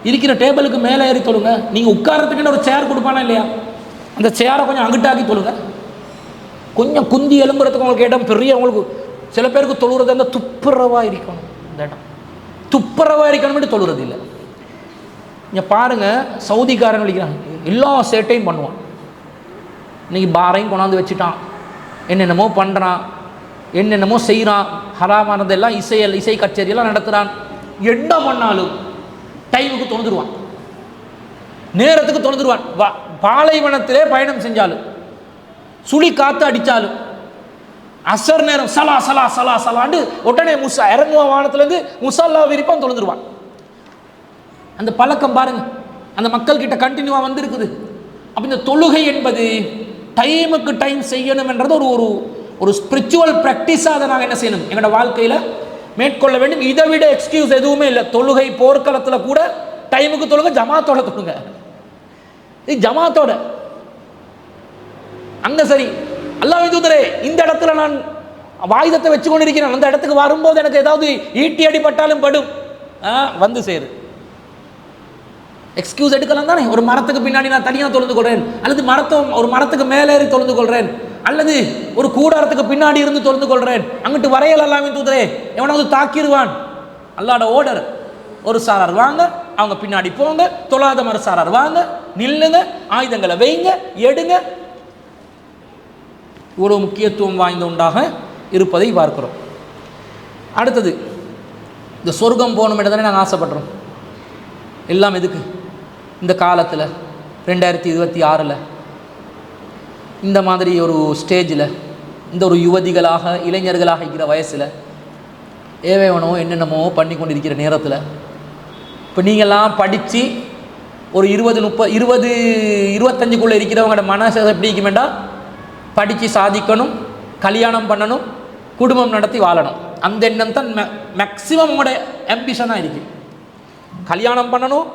இருக்கிற டேபிளுக்கு மேலே ஏறி தொழுங்க. நீங்கள் உட்காரத்துக்குன்னு ஒரு சேர் கொடுப்பானா இல்லையா, அந்த சேரை கொஞ்சம் அங்கிட்டாக்கி தொழுங்க. கொஞ்சம் குந்தி எலும்புறதுக்கு உங்களுக்கு இடம் பெரிய. உங்களுக்கு சில பேருக்கு தொழுறது அந்த துப்புரவாக இருக்கணும், இந்த இடம் துப்புரவாக இருக்கணும்னு தொழுறது இல்லை. இங்கே பாருங்கள், சவுதிக்காரன் விழிக்கிறான், எல்லா சேட்டையும் பண்ணுவான். இன்னைக்கு பாரையும் கொண்டாந்து வச்சுட்டான், என்னென்னமோ பண்ணுறான், என்னென்னமோ செய்கிறான், ஹராமானதெல்லாம் இசை கச்சேரியெல்லாம் நடத்துகிறான். என்ன பண்ணாலும் டைமுக்கு தொழுதுருவான், நேரத்துக்கு தொழுதுருவான். பாலைவனத்திலே பயணம் செஞ்சாலும், சுழி காற்று அடித்தாலும், அசர் நேரம் சலா சலா சலா சலாண்டு உடனே இறங்குவான் வானத்துலேருந்து, முசல்லா விரிப்பான், தொழுதுருவான். அந்த பழக்கம் பாருங்க, அந்த மக்கள் கிட்ட கண்டினியூவாக வந்திருக்குது. அப்போ இந்த தொழுகை என்பது டைமுக்கு டைம் செய்யணும் என்றது ஒரு ஸ்பிரிச்சுவல் ப்ராக்டிஸாக அதை நாங்கள் என்ன செய்யணும், எங்களோட வாழ்க்கையில் மேற்கொள்ள வேண்டும். இதை விட எக்ஸ்கியூஸ் எதுவுமே இல்லை. தொழுகை போர்க்களத்தில் கூட டைமுக்கு தொழுக, ஜமாத்தோட தொழுங்க. இது ஜமாத்தோட அங்க சரி, அல்லாஹ்வின் தூதரே இந்த இடத்துல நான் வாயுதத்தை வச்சு கொண்டு இருக்கிறேன், அந்த இடத்துக்கு வரும்போது எனக்கு ஏதாவது ஈட்டி அடிபட்டாலும் படும், வந்து சேரு. எக்ஸ்கியூஸ் எடுக்கலாம் தானே. ஒரு மரத்துக்கு பின்னாடி நான் தனியாக தொழுந்து கொள்றேன், அல்லது ஒரு மரத்துக்கு மேலேறி தொழுந்து கொள்றேன், அல்லது ஒரு கூடாரத்துக்கு பின்னாடி இருந்து தொழுந்து கொள்றேன், அங்கிட்டு வரையல் அல்லாஹ்வின் தூதரே எவனாவது தாக்கிடுவான். அல்லாஹ்வோட ஓர்டர், ஒரு சாரார் வாங்க, அவங்க பின்னாடி போங்க, தொழாத மறு சாரார் வாங்க, நில்லுங்க, ஆயுதங்களை வைங்க, எடுங்க. இவ்வளவு முக்கியத்துவம் வாய்ந்த ஒன்றாக இருப்பதை பார்க்கிறோம். அடுத்தது, இந்த சொர்க்கம் போகணும் என்று தானே நாங்கள் ஆசைப்படுறோம். எல்லாம் எதுக்கு? இந்த காலத்தில் 2026 இந்த மாதிரி ஒரு ஸ்டேஜில், இந்த ஒரு யுவதிகளாக இளைஞர்களாக இருக்கிற வயசில் ஏவேவனோ என்னென்னமோ பண்ணி கொண்டிருக்கிற நேரத்தில், இப்போ நீங்கள்லாம் படித்து ஒரு 20-25 இருக்கிறவங்களோட மனசை எப்படி இருக்க வேண்டாம், படித்து சாதிக்கணும், கல்யாணம் பண்ணணும், குடும்பம் நடத்தி வாழணும். அந்த எண்ணம் தான் மேக்சிமம் உங்களோட ஆம்பிஷனாக இருக்குது. கல்யாணம் பண்ணணும்,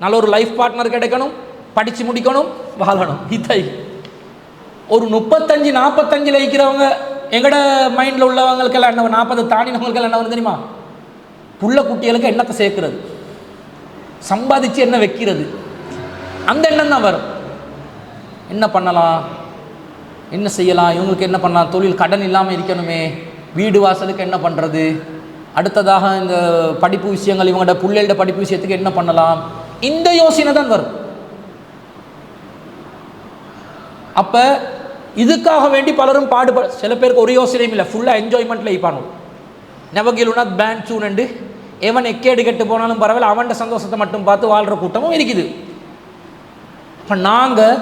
நல்ல ஒரு லைஃப் பார்ட்னர் கிடைக்கணும், படித்து முடிக்கணும், வாழணும். இதை ஒரு 35-45 இருக்கிறவங்க எங்கட மைண்டில் உள்ளவங்களுக்கெல்லாம் என்ன, 40 தாண்டினவங்களுக்கெல்லாம் என்ன வரும் தெரியுமா? புள்ள குட்டிகளுக்கு எண்ணத்தை சேர்க்கிறது, சம்பாதிச்சு என்ன வைக்கிறது, அந்த எண்ணம் தான் வரும். என்ன பண்ணலாம், என்ன செய்யலாம், இவங்களுக்கு என்ன பண்ணலாம், தொழில் கடன் இல்லாமல் இருக்கணுமே, வீடு வாசலுக்கு என்ன பண்ணுறது, அடுத்ததாக இந்த படிப்பு விஷயங்கள், இவங்களோட பிள்ளைகளோட படிப்பு விஷயத்துக்கு என்ன பண்ணலாம், இந்த யோசனை தான் வரும். அப்போ இதுக்காக வேண்டி பலரும் பாடுபட, சில பேருக்கு ஒரு யோசனையும் இல்லை, ஃபுல்லாக என்ஜாய்மெண்ட்டில் இருப்பானு. நவகிலுனா பேண்ட் சூனண்டு எவன் எக்கேடு கெட்டு போனாலும் பரவாயில்ல, அவன்கிட்ட சந்தோஷத்தை மட்டும் பார்த்து வாழ்கிற கூட்டமும் இருக்குது. இப்போ நாங்கள்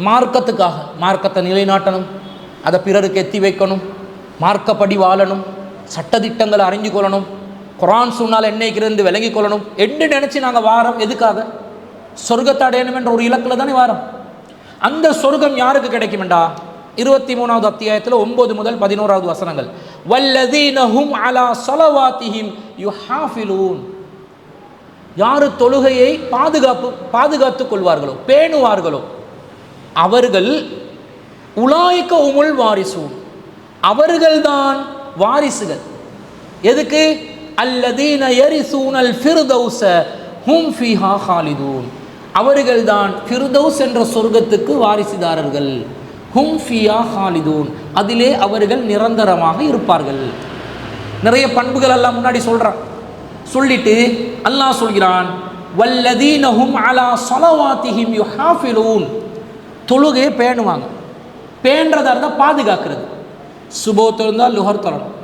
மார்க்கத்துக்காக, மார்க்கத்தை நிலைநாட்டணும், அதை பிறருக்கு எத்தி வைக்கணும், மார்க்கப்படி வாழணும், சட்டதிட்டங்களை அறிஞ்சு கொள்ளணும், குரான் சொன்னால் என்னைக்கிறது விளங்கி கொள்ளணும் என்று நினச்சி நாங்கள் வாரம். எதுக்காக? சொர்க்கத்தை அடையணும் என்ற ஒரு இலக்கில் தானே வாரம். அந்த சொர்க்கம் யாருக்கு கிடைக்குமெண்டா 23வது அத்தியாயத்தில் 9 முதல் 11வது வசனங்கள். வல்லதீன ஹும் அலா ஸலவாத்திஹிம் யுஹாஃபிலூன், யாரு தொழுகையை பாதுகாத்துக் கொள்வார்களோ, பேணுவார்களோ, அவர்கள் உலாயிக உமுல் வாரிசூன், அவர்கள்தான் வாரிசுகள். எதுக்கு? அல்லதீன யரிசூனல் ஃபிர்தௌஸ ஹும் ஃபீஹா ஹாலிதூன், அவர்கள்தான் ஃபிர்தௌஸ் என்ற சொர்க்கத்துக்கு வாரிசுதாரர்கள். ஹும் ஃபியா ஹாலிதூன், அதிலே அவர்கள் நிரந்தரமாக இருப்பார்கள். நிறைய பண்புகள் எல்லாம் முன்னாடி சொல்கிறான். சொல்லிட்டு அல்லாஹ் சொல்கிறான், வல்லதீன ஹும் அலா ஸலவாத்திஹிம் யுஹாஃபிலூன், தொழுகையை பேணுவாங்க. பேன்றதா இருந்தால் பாதுகாக்கிறது. சுபோ தொழுந்தால் லுஹர் தொழணும்,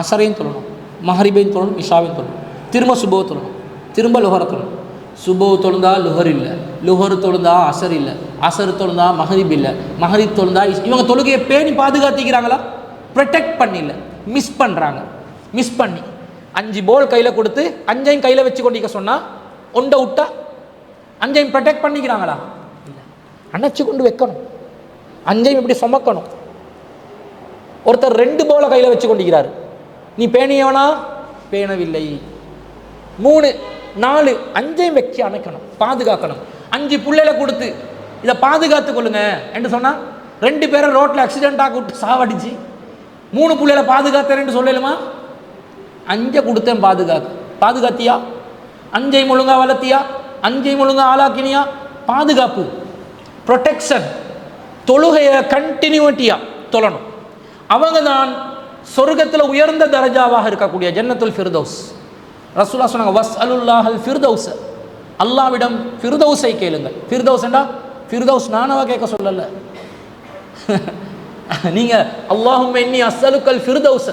அசரையும் தொழணும், மஹரிபையும் தொழணும், இஷாவையும் தொழணும், திரும்ப சுபோ தொழணும், திரும்ப லுஹரை தொழணும். சுபோ தொழுந்தா லுஹர் இல்லை, லுஹர் தொழுந்தா அசர் இல்லை, அசர் தொழுந்தா மஹரிப் இல்லை, மஹரிப் தொழுந்தா இவங்க தொழுகையை பேணி பாதுகாத்திக்கிறாங்களா? ப்ரொடெக்ட் பண்ணில்ல, மிஸ் பண்ணுறாங்க. மிஸ் பண்ணி 5 போல் கையில் கொடுத்து 5ஐயும் கையில் வச்சு கொண்டிருக்க சொன்னால் ஒண்டை விட்டா 5ஐயும் ப்ரொடெக்ட் பண்ணிக்கிறாங்களா? இல்லை, அணைச்சி கொண்டு வைக்கணும், 5ஐயும் இப்படி சுமக்கணும். ஒருத்தர் 2 போல கையில் வச்சு கொண்டிருக்கிறார், நீ பேணியவனா? பேணவில்லை. 3, 4, 5ஐயும் வச்சு அணைக்கணும், பாதுகாக்கணும். 5 பிள்ளைகளை கொடுத்து இதை பாதுகாத்து கொள்ளுங்க என்று சொன்னால் 2 பேரை ரோட்டில் ஆக்சிடென்ட்டாக விட்டு சாவடிச்சு 3 பிள்ளைகளை பாதுகாத்தேன்னு சொல்லலுமா? 5 கொடுத்தேன் பாதுகாத்தியா? 5ஐயும் ஒழுங்கா வளர்த்தியா? 5ஐயும் ஒழுங்கா ஆளாக்கினியா? பாதுகாப்பு, ப்ரொடெக்ஷன். தொழுகையை கண்டினியூட்டியா தொழணும். அவங்க தான் சொர்க்கத்தில் உயர்ந்த தரஜாவாக இருக்கக்கூடிய ஜன்னத்துல் ஃபிர்தௌஸ். ரசூலுல்லாஹ் சொன்னாங்க, வஸ்அலுல்லாஹல் ஃபிர்தௌஸ, அல்லாஹ்விடம் ஃபிர்தௌஸை கேளுங்கள். ஃபிர்தௌஸ்ண்டா ஃபிர்தௌஸ் நானவா கேட்க சொல்லல, நீங்க அல்லாஹும்ம இன்னி அஸ்அலுக்கல் ஃபிர்தௌஸ,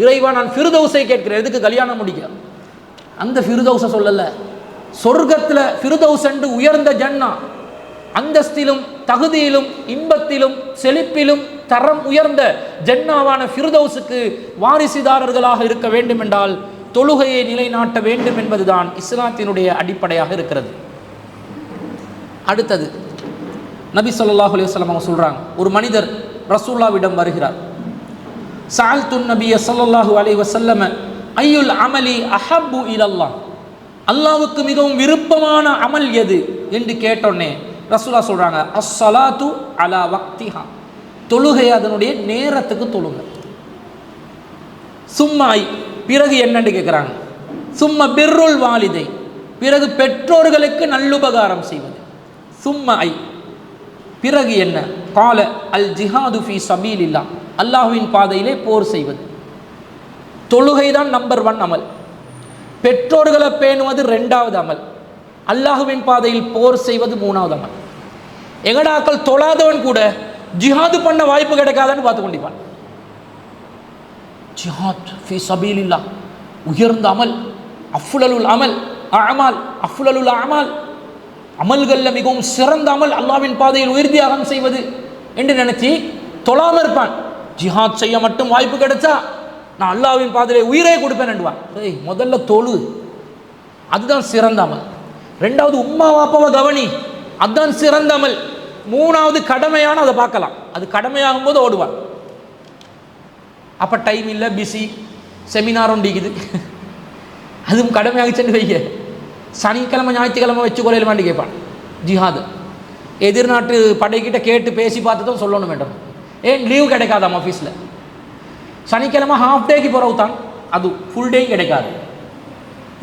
இறைவா நான் ஃபிர்தௌஸை கேட்கிறேன். எதுக்கு? கல்யாணம் முடிக்க. அந்த ஃபிர்தௌஸை சொல்லல, சொர்க்கத்தில் ஃபிர்தௌஸ் என்று உயர்ந்த ஜன்னா, அந்தஸ்திலும் தகுதியிலும் இன்பத்திலும் செழிப்பிலும் தரம் உயர்ந்த ஜன்னாவான ஃபிர்தௌஸுக்கு வாரிசுதாரர்களாக இருக்க வேண்டும் என்றால் தொழுகையை நிலைநாட்ட வேண்டும் என்பதுதான் இஸ்லாத்தினுடைய அடிப்படையாக இருக்கிறது. அடுத்தது நபி ஸல்லல்லாஹு அலைஹி வஸல்லம் அவங்க சொல்றாங்க, ஒரு மனிதர் ரசூலுல்லாஹ்விடம் வருகிறார். சஅல்துன் நபிய ஸல்லல்லாஹு அலைஹி வஸல்லம் ஐயுல் அமலி அஹப்பு இலல்லாஹ், அல்லாஹ்வுக்கு மிகவும் விருப்பமான அமல் எது என்று கேட்டோன்னே ரசூலுல்லாஹ் சொல்றாங்க, அஸ்ஸலாத்து அலா வக்திஹா, தொழுகை அதனுடைய நேரத்துக்கு தொழுங்க. சும்மாய், பிறகு என்னன்னு கேட்குறாங்க, சும்மா பிர்ருல் வாலிதை, பிறகு பெற்றோர்களுக்கு நல்லுபகாரம் செய்வது. சும்மாய், பிறகு என்ன? கால அல் ஜிஹாது ஃபி சபீலில்லாஹ், அல்லாஹ்வின் பாதையிலே போர் செய்வது. தொழுகை தான் நம்பர் 1 அமல், பெற்றோர்களை பேணுவது 2வது அமல், அல்லாஹ்வின் பாதையில் போர் செய்வது 3வது அமல். எங்கடாக்கள் தொழாதவன் கூட ஜிஹாது பண்ண வாய்ப்பு கிடைக்காதான்னு பார்த்து கொண்டிருப்பான். ஜிஹாத் ஃபி சபீலில்லாஹ் உயர்ந்த அமல், அஃலலுல் அமல் அமால், அஃலலுல் அமால், அமல்களில் மிகவும் சிறந்த அமல் அல்லாஹ்வின் பாதையில் உயிர் தியாகம் செய்வது என்று நினைச்சி தொழாமல் இருப்பான். ஜிஹாத் செய்ய மட்டும் வாய்ப்பு கிடைச்சா நான் அல்லாஹ்வின் பாதையிலே உயிரே கொடுப்பேன் என்றுவான். முதல்ல தொழு, அதுதான் சிறந்த அமல். ரெண்டாவது உம்மா வாப்பாவை கவனி, அதுதான் சிறந்த அமல். மூணாவது கடமையான அதை பார்க்கலாம், அது கடமையாகும் போது ஓடுவான். அப்போ டைம் இல்லை, பிஸி, செமினார் ஒண்டிக்குது, அதுவும் கடமையாகிச்சேன்னு வைக்க. சனிக்கிழமை ஞாயிற்றுக்கிழமை வச்சு கொள்ளையிலுமான்னு கேட்பான். ஜிஹாது எதிர்நாட்டு படைக்கிட்ட கேட்டு பேசி பார்த்து தான் சொல்லணும் வேண்டாம். ஏன் லீவ் கிடைக்காதாம் ஆஃபீஸில்? சனிக்கிழமை ஹாஃப் டேக்கு பிறகு தான், அது ஃபுல் டே கிடைக்காது.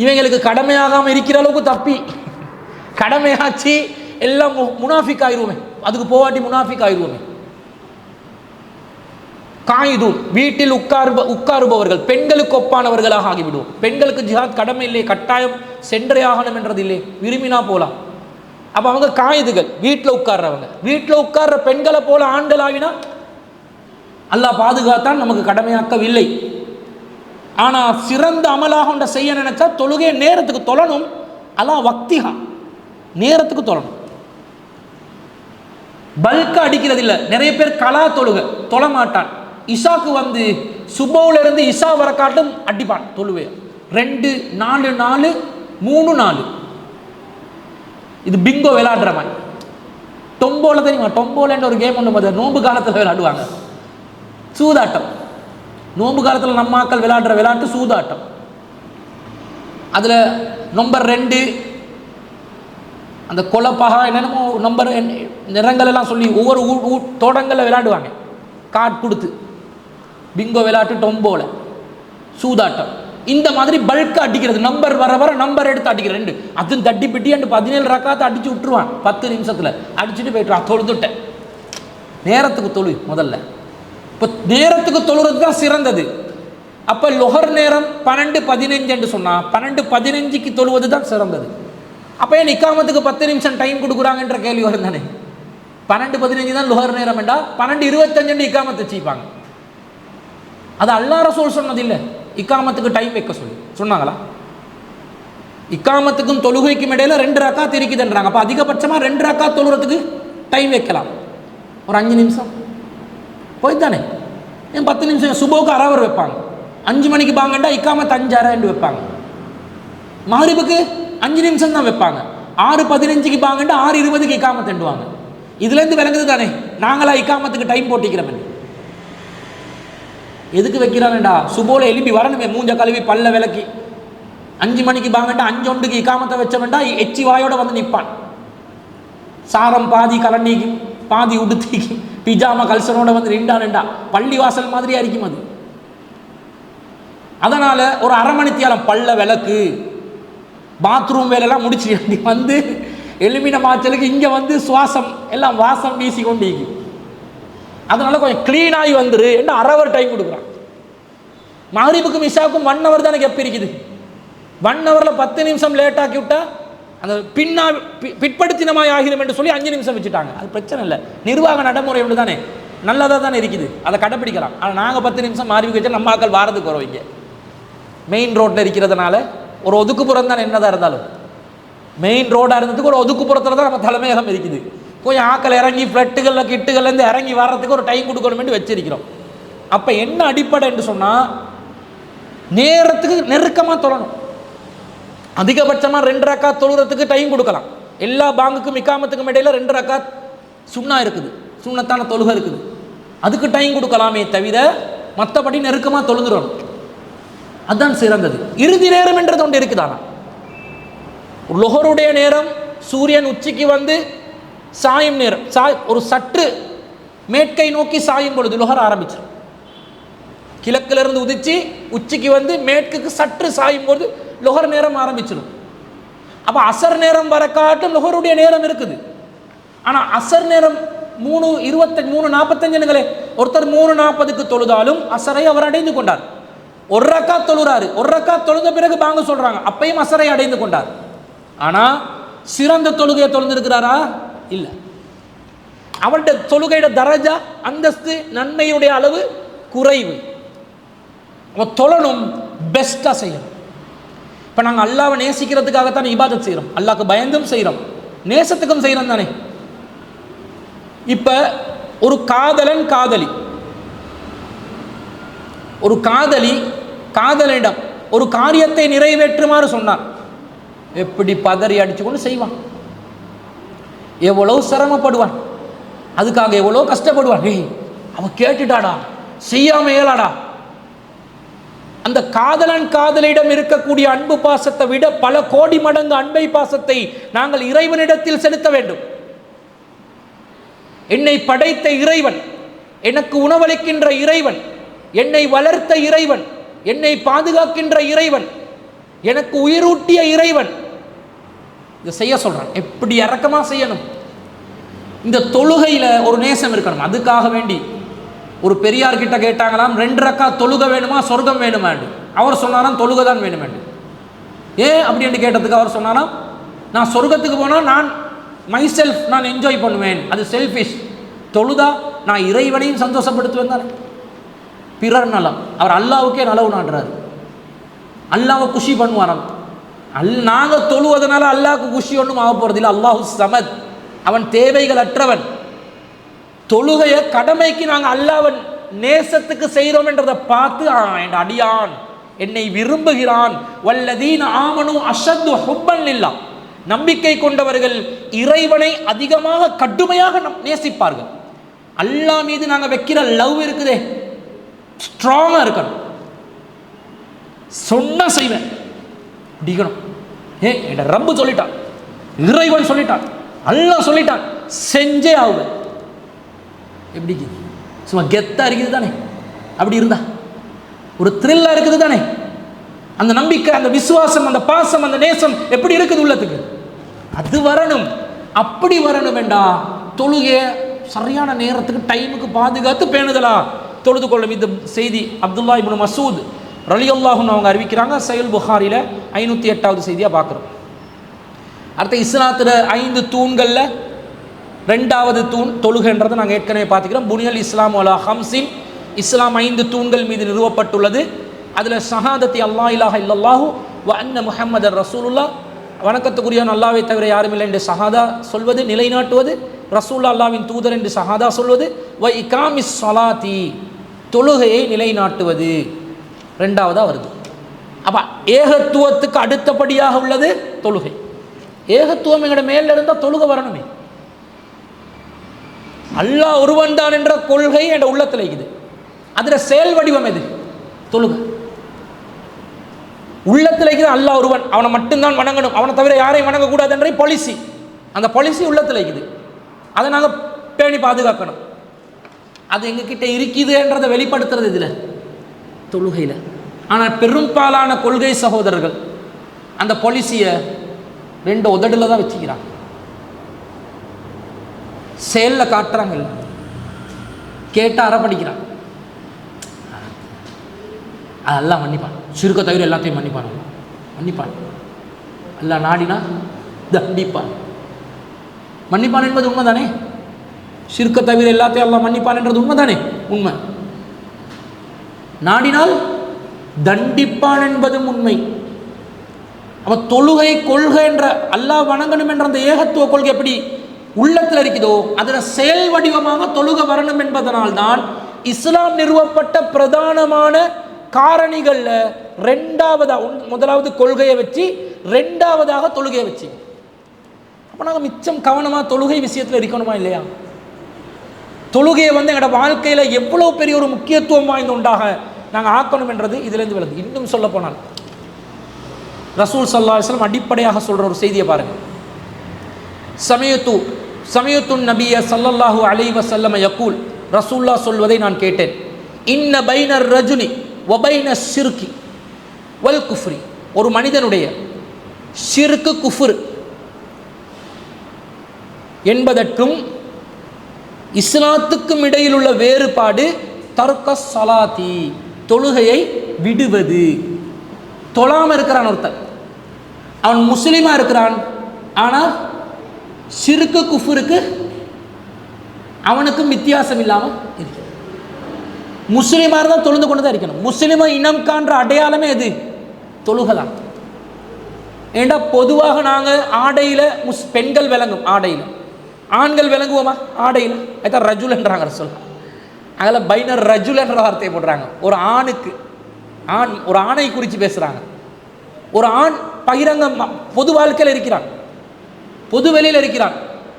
இவங்களுக்கு கடமையாகாமல் இருக்கிற அளவுக்கு தப்பி கடமையாச்சு எல்லாம் முனாஃபிக் ஆயிடுவோமே, அதுக்கு போவாட்டி முனாஃபிக் ஆயிடுவோமே. காயிதும் வீட்டில் உட்காருபவர்கள் பெண்களுக்கு ஒப்பானவர்களாக ஆகிவிடுவோம். பெண்களுக்கு ஜிஹாத் கடமை இல்லை, கட்டாயம் சென்றே ஆகணும் என்றது இல்லை, விரும்பினா போகலாம். அப்போ அவங்க காயிதுகள், வீட்டில் உட்கார்றவங்க. வீட்டில் உட்கார்ற பெண்களை போல ஆண்கள் ஆகினா அல்லாஹ் பாதுகாத்தான், நமக்கு கடமையாக்கவில்லை. ஆனால் சிறந்த அமலாக ஒன்றை செய்ய நினைச்சா தொழுகையை நேரத்துக்கு தொழணும். அல்லாஹ் வக்திஹா, நேரத்துக்கு தொழணும். பல்க அடிக்கிறது இல்லை. நிறைய பேர் கலா தொழ மாட்டான். இஷாக்கு வந்து சுபோல இருந்து இஷா வர காட்டும் அடிப்பான் தொழுவே. 2 4 4 3 4. இது பிங்கோ விளையாடுற மாதிரி. டொம்போல தெரியுமா? டொம்போலன்ற ஒரு கேம் ஒன்று நோம்பு காலத்தில் விளையாடுவாங்க, சூதாட்டம். நோம்பு காலத்தில் நம்ம ஆக்கள் விளையாடுற விளையாட்டு சூதாட்டம். அதில் நம்பர் 2 அந்த கொலப்பகா என்னென்னமோ நம்பர் நிறங்கள் எல்லாம் சொல்லி ஒவ்வொரு தோட்டங்களில் விளையாடுவாங்க. கார்டு கொடுத்து பிங்கோ விளையாட்டு, டொம்போல சூதாட்டம். இந்த மாதிரி பல்க் அடிக்கிறது, நம்பர் வர வர நம்பர் எடுத்து அடிக்கிற 2 அதுவும் தட்டி பிட்டி 17 ரக்காத்தை அடிச்சு விட்டுருவான். 10 நிமிஷத்தில் அடிச்சுட்டு போயிட்டுருவான். தொழுதுட்டேன். நேரத்துக்கு தொழு முதல்ல. இப்போ நேரத்துக்கு தொழுறது தான் சிறந்தது. அப்போ லொஹர் நேரம் 12:15 என்று சொன்னால் 12:15க்கு தொழுவது தான் சிறந்தது. அப்போ ஏன் இக்காமத்துக்கு 10 நிமிஷம் டைம் கொடுக்குறாங்கன்ற கேள்வி வரும் தானே. 12:15 தான் லொஹர் நேரம் என்றா 12:25 இக்காமத்தை வச்சுப்பாங்க. அது அல்லாஹ் ரசூல் சொன்னதில்லை. இக்காமத்துக்கு டைம் வைக்க சொல்லி சொன்னாங்களா? இக்காமத்துக்கும் தொழுகைக்கும் இடையில 2 ரக்காத் இருக்குதுன்றாங்க. அப்போ அதிகபட்சமாக 2 ரக்காத் தொழுறதுக்கு டைம் வைக்கலாம். ஒரு 5 நிமிஷம் போய்த்தானே. ஏன் 10 நிமிஷம்? சுபோக்கு அரவர் வைப்பாங்க. 5 மணிக்கு பாங்கண்டா இக்காமத்து 5:30 வைப்பாங்க. மகரிபுக்கு 5 நிமிஷம் தான் வைப்பாங்க. 6:15க்கு பாங்கண்டா 6:20க்கு இக்காமத்து எண்டுவாங்க. இதுலேருந்து விளங்குது தானே நாங்களா இக்காமத்துக்கு டைம் போட்டிக்கிறோம். எதுக்கு வைக்கிறான்டா? சுபோல எலும்பி வரணுமே, மூஞ்ச கழுவி பல்ல விளக்கி 5 மணிக்கு பாங்கண்டா 5:01க்கு இக்காமத்தை வச்சவன்டா எச்சி வாயோட வந்து நிற்பான். சாரம் பாதி கலண்டிக்கு பாதி உடுத்திக்கு பிஜாமா கல்சனோட வந்து நின்றான்டா. பள்ளி வாசல் மாதிரியா இருக்கும் அது. அதனால ஒரு அரை மணி தியாலம் பல்ல விளக்கு, பாத்ரூம் வேலையெல்லாம் முடிச்சு வந்து எலுமின மாச்சலுக்கு இங்கே வந்து சுவாசம் எல்லாம் வாசம் வீசி கொண்டு. அதனால கொஞ்சம் கிளீன் ஆகி வந்துரு என்ன அரை டைம் கொடுக்குறான். மகரிபுக்கும் இஷாவுக்கும் 1 hour தானே கெப் இருக்குது. 1 hourல 10 நிமிஷம் லேட் ஆக்கி விட்டா அந்த பிற்படுத்தினமாய் ஆகிரும் என்று சொல்லி 5 நிமிஷம் வச்சுட்டாங்க. அது பிரச்சனை இல்லை, நிர்வாக நடைமுறை ஒன்று தானே, நல்லதாக தானே இருக்குது, அதை கடைப்பிடிக்கலாம். ஆனால் நாங்கள் 10 நிமிஷம் மகரிபுக்கு வச்சா நம்ம ஆக்கள் வாரத்துக்கு வரோம். இங்கே மெயின் ரோட்டில் இருக்கிறதுனால ஒரு ஒதுக்குப்புறம் தானே, என்னதான் இருந்தாலும் மெயின் ரோடாக இருந்ததுக்கு ஒரு ஒதுக்குப்புறத்தில் தான் நம்ம தலைமையகம் இருக்குது. கொஞ்சம் ஆக்கள் இறங்கி ஃப்ளட்டுகளில் கிட்டுகள்லேருந்து இறங்கி வர்றதுக்கு ஒரு டைம் கொடுக்கணும்னு வச்சிருக்கிறோம். அப்போ என்ன அடிப்படை என்று சொன்னால் நேரத்துக்கு நெருக்கமாக தொழணும். அதிகபட்சமாக 2 ரக்காத் தொழுறதுக்கு டைம் கொடுக்கலாம். எல்லா பாங்குக்கும் இக்காமத்துக்கும் இடையில 2 ரக்காத் சுண்ணா இருக்குது, சுண்ணத்தான தொழுகை இருக்குது, அதுக்கு டைம் கொடுக்கலாமே தவிர மற்றபடி நெருக்கமாக தொழுதுறணும். அதுதான் சிறந்தது. இறுதி நேரம் என்றது ஒன்று இருக்குதானா? லொஹருடைய நேரம் சூரியன் உச்சிக்கு வந்து சாயும் நேரம், ஒரு சற்று மேற்கை நோக்கி சாயும் பொழுது லொஹர் ஆரம்பிச்சிடும். கிழக்கிலிருந்து உதிச்சு உச்சிக்கு வந்து மேற்குக்கு சற்று சாயும் போது லொஹர் நேரம் ஆரம்பிச்சிடும். அப்போ அசர் நேரம் வர காட்டும் லொஹருடைய நேரம் இருக்குது. ஆனால் அசர் நேரம் 3:45 ஒருத்தர் 3:40க்கு தொழுதாலும் அசரை அவர் அடைந்து கொண்டார். 1 ரக்காத் தொழுறாரு, 1 ரக்காத் தொழுத பிறகு பாங்க சொல்றாங்க, அப்பையும் அசரை அடைந்து கொண்டார். ஆனால் சிறந்த தொழுகையை தொழுந்திருக்கிறாரா? இல்லை. அவருடைய தொழுகையோட தரஜா, அந்தஸ்து, நன்மையுடைய அளவு குறைவு. அவன் தொழணும், பெஸ்ட்டாக செய்யணும். இப்போ நாங்கள் அல்லாவை நேசிக்கிறதுக்காகத்தான் இபாதத் செய்கிறோம், அல்லாஹ்க்கு பயந்தும் செய்கிறோம், நேசத்துக்கும் செய்கிறோம் தானே. இப்போ ஒரு காதலன் காதலி, ஒரு காதலியிடம் ஒரு காரியத்தை நிறைவேற்றுமாறு சொன்னார். எப்படி பதறி அடிச்சு கொண்டு செய்வான், எவ்வளவு சிரமப்படுவான், அதுக்காக எவ்வளோ கஷ்டப்படுவான். அவன் கேட்டுட்டாடா, செய்யாம இயலாடா. அந்த காதலன் காதலிடம் இருக்கக்கூடிய அன்பு பாசத்தை விட பல கோடி மடங்கு அன்பை பாசத்தை நாங்கள் இறைவனிடத்தில் செலுத்த வேண்டும். என்னை படைத்த இறைவன், எனக்கு உணவளிக்கின்ற இறைவன், என்னை வளர்த்த இறைவன், என்னை பாதுகாக்கின்ற இறைவன், எனக்கு உயிரூட்டிய இறைவன், இதை செய்ய சொல்றான். எப்படி இரக்கமா செய்யணும். இந்த தொழுகையில ஒரு நேசம் இருக்கணும். அதுக்காக வேண்டி ஒரு பெரியார் கிட்ட கேட்டாங்களாம், 2 ரக்கா தொழுக வேணுமா சொர்க்கம் வேணுமாண்டு. அவர் சொன்னாராம் தொழுக தான் வேணுமாண்டு. ஏன் அப்படின்னு கேட்டதுக்கு அவர் சொன்னாராம், நான் சொர்க்கத்துக்கு போனால் நான் மைசெல்ஃப் நான் என்ஜாய் பண்ணுவேன், அது செல்ஃபிஷ். தொழுதா நான் இறைவனையும் சந்தோஷப்படுத்துவேன் தானே. பிறர் நலம், அவர் அல்லாவுக்கே நலவு நாடுறாரு, அல்லாவை குஷி பண்ணுவாராம். நாங்கள் தொழுவதனால அல்லாவுக்கு குஷி ஒன்றும் ஆக போகிறது இல்லை. அல்லாஹு சமத், அவன் தேவைகள் அற்றவன். தொழுகைய கடமைக்கு நாங்கள் அல்லாஹ்வின் நேசத்துக்கு செய்கிறோம் என்றதை பார்த்து என் அடியான் என்னை விரும்புகிறான். வல்லதீன ஆமனு அஷத்து ஹுப்பன் லில்லாஹ், நம்பிக்கை கொண்டவர்கள் இறைவனை அதிகமாக கடுமையாக நேசிப்பார்கள். அல்லாஹ் மீது நாங்கள் வைக்கிற லவ் இருக்குதே, ஸ்ட்ராங்கா இருக்கணும். சொன்ன செய்வேன் அடிக்கணும். என் ரப்பு சொல்லிட்டான், இறைவன் சொல்லிட்டான், அல்லாஹ் சொல்லிட்டான், செஞ்சே ஆகுவேன். எப்படி சும்மா கெத்தா இருக்குது தானே? அப்படி இருந்தா ஒரு த்ரில்லா இருக்குது தானே? அந்த நம்பிக்கை, அந்த விசுவாசம், அந்த பாசம், அந்த நேசம் எப்படி இருக்குது உள்ளத்துக்கு? அது வரணும். அப்படி வரணும் வேண்டா தொழுகைய சரியான நேரத்துக்கு டைமுக்கு பாதுகாத்து பேணுதலா தொழுது கொள்ளும். இந்த செய்தி அப்துல்லா இப்னு மசூத் ரலியல்லாஹு அன்ஹு அவங்க அறிவிக்கிறாங்க. சஹீஹ் புகாரில 508வது செய்தியா பார்க்குறோம். அடுத்த இஸ்லாத்துல 5 தூண்கள்ல 2வது தூண் தொழுகைன்றதை நாங்கள் ஏற்கனவே பார்த்துக்கிறோம். புனியல் இஸ்லாம் அலா ஹம்சின், இஸ்லாம் 5 தூண்கள் மீது நிறுவப்பட்டுள்ளது. அதில் ஷஹாதத்தி அல்லா இலாஹ இல்லல்லாஹு வ அன்ன முஹம்மதர் ரசூலுல்லாஹ், வணக்கத்துக்குரியான் அல்லாவை தவிர யாரும் இல்லை என்று ஷஹாதா சொல்வது, நிலைநாட்டுவது, ரசூல்லா அல்லாவின் தூதர் என்று ஷஹாதா சொல்வது, வ இகாமிஸ் ஸலாத்தி, தொழுகையை நிலைநாட்டுவது 2வதாக வருது. அப்போ ஏகத்துவத்துக்கு அடுத்தபடியாக உள்ளது தொழுகை. ஏகத்துவம் எங்களோட மேல இருந்தால் தொழுகை வரணுமே. அல்லாஹ் ஒருவன் தான் என்ற கொள்கை என்ற உள்ளத்தில் இருக்குது. அதில் செயல் வடிவம் எது? தொழுகை. உள்ளத்தில் இருக்குது அல்லாஹ் ஒருவன், அவனை மட்டும்தான் வணங்கணும், அவனை தவிர யாரையும் வணங்கக்கூடாது என்ற பாலிசி, அந்த பாலிசி உள்ளத்தில் இருக்குது. அதை நாங்கள் பேணி பாதுகாக்கணும். அது எங்ககிட்ட இருக்குதுன்றதை வெளிப்படுத்துறது இதில் தொழுகையில். ஆனால் பெரும்பாலான கொள்கை சகோதரர்கள் அந்த பாலிசியை 2 உதடுல தான் வச்சுக்கிறாங்க, செயலில் காட்டுறாங்க, கேட்ட அறப்படிக்கிறான். அதெல்லாம் மன்னிப்பான், சிறுக்க தவிர எல்லாத்தையும் மன்னிப்பான், மன்னிப்பான். அல்ல நாடினா தண்டிப்பான். மன்னிப்பான் என்பது உண்மை தானே? சிறுக்க தவிர எல்லாத்தையும் எல்லாம் மன்னிப்பான் என்றது உண்மை தானே? உண்மை. நாடினால் தண்டிப்பான் என்பதும் உண்மை. அப்ப தொழுகை கொள்கை என்ற அல்லாஹ் வணங்கணும் என்ற அந்த ஏகத்துவ கொள்கை எப்படி உள்ளத்தில் இருக்குதோ அதில் செயல் வடிவமாக தொழுகை வரணும் என்பதனால்தான் இஸ்லாம் நிறுவப்பட்ட பிரதானமான காரணிகள்ல 2வது, முதலாவது கொள்கையை வச்சு 2வதாக தொழுகையை வச்சு. அப்போ நாங்கள் மிச்சம் கவனமாக தொழுகை விஷயத்தில் இருக்கணுமா இல்லையா? தொழுகையை எங்களோட வாழ்க்கையில் எவ்வளோ பெரிய ஒரு முக்கியத்துவம் வாய்ந்த உண்டாக நாங்கள் ஆக்கணும் என்றது இதிலிருந்து விளக்கு. இன்னும் சொல்ல போனால் ரசூல் ஸல்லல்லாஹு அலைஹி வஸல்லம் அடிப்படையாக சொல்கிற ஒரு செய்தியை பாருங்கள். சமயத்து நபிய ஸல்லல்லாஹு அலைஹி வஸல்லம் யகூல், ரசூலுல்லாஹ் சொல்வதை நான் கேட்டேன். இன்ன பைனர் ரஜுலி வ பைன ஷிர்கி வல் குஃப்ரி, ஒரு மனிதனுடைய ஷிர்கு குஃப்ர் என்பதற்கும் இஸ்லாத்துக்கும் இடையில் உள்ள வேறுபாடு தர்க ஸலாத்தி, தொழுகையை விடுவது. தொழாம இருக்கிறான் ஒருத்தன், அவன் முஸ்லிமா இருக்கிறான், ஆனால் ஷிர்கு குஃப்ருக்கு அவனுக்கும் வித்தியாசம் இல்லாமல் இருக்கிறான். முஸ்லிமாக தான் தொழுந்து கொண்டு தான் இருக்கணும். முஸ்லிமை இனம் காண்ற அடையாளமே எது? தொழுகை தான். ஏண்டா பொதுவாக நாங்கள் ஆடையில் பெண்கள் விளங்கும், ஆடையில் ஆண்கள் விளங்குவோமா? ஆடையில் அதான் ரஜுல் என்றாங்க சொல்ல. அதில் பைனர் ரஜுல் என்ற வார்த்தையை போடுறாங்க. ஒரு ஆணுக்கு ஒரு ஆணை குறித்து பேசுகிறாங்க. ஒரு ஆண் பகிரங்க பொது வாழ்க்கையில் இருக்கிறான், பொது வெளியில் இருக்கிறான்.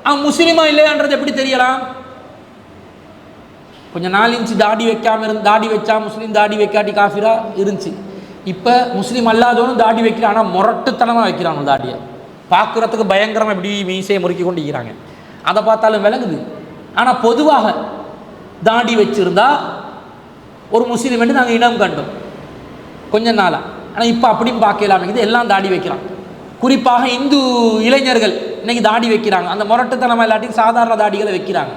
அவன் முஸ்லீமா இல்லையான்றது எப்படி தெரியலாம்? கொஞ்சம் 4 இன்ச்சு தாடி வைக்காம இருந்து, தாடி வச்சா முஸ்லீம், தாடி வைக்காட்டி காஃபிரா இருந்துச்சு. இப்போ முஸ்லீம் அல்லாதவனும் தாடி வைக்கிறான், ஆனால் முரட்டுத்தனமாக வைக்கிறான் தாடியை. பார்க்குறதுக்கு பயங்கரமாக இப்படி மீசையை முறுக்கி கொண்டு இருக்கிறாங்க, அதை பார்த்தாலும் விளங்குது. ஆனால் பொதுவாக தாடி வச்சிருந்தா ஒரு முஸ்லீம் என்று நாங்கள் இனம் கண்டோம் கொஞ்ச நாளாக. ஆனால் இப்போ அப்படியும் பார்க்கலாமே, இது எல்லாம் தாடி வைக்கிறான். குறிப்பாக இந்து இளைஞர்கள் இன்னைக்கு தாடி வைக்கிறாங்க, அந்த முரட்டுத்தனமாக இல்லாட்டியும் சாதாரண தாடிகளை வைக்கிறாங்க.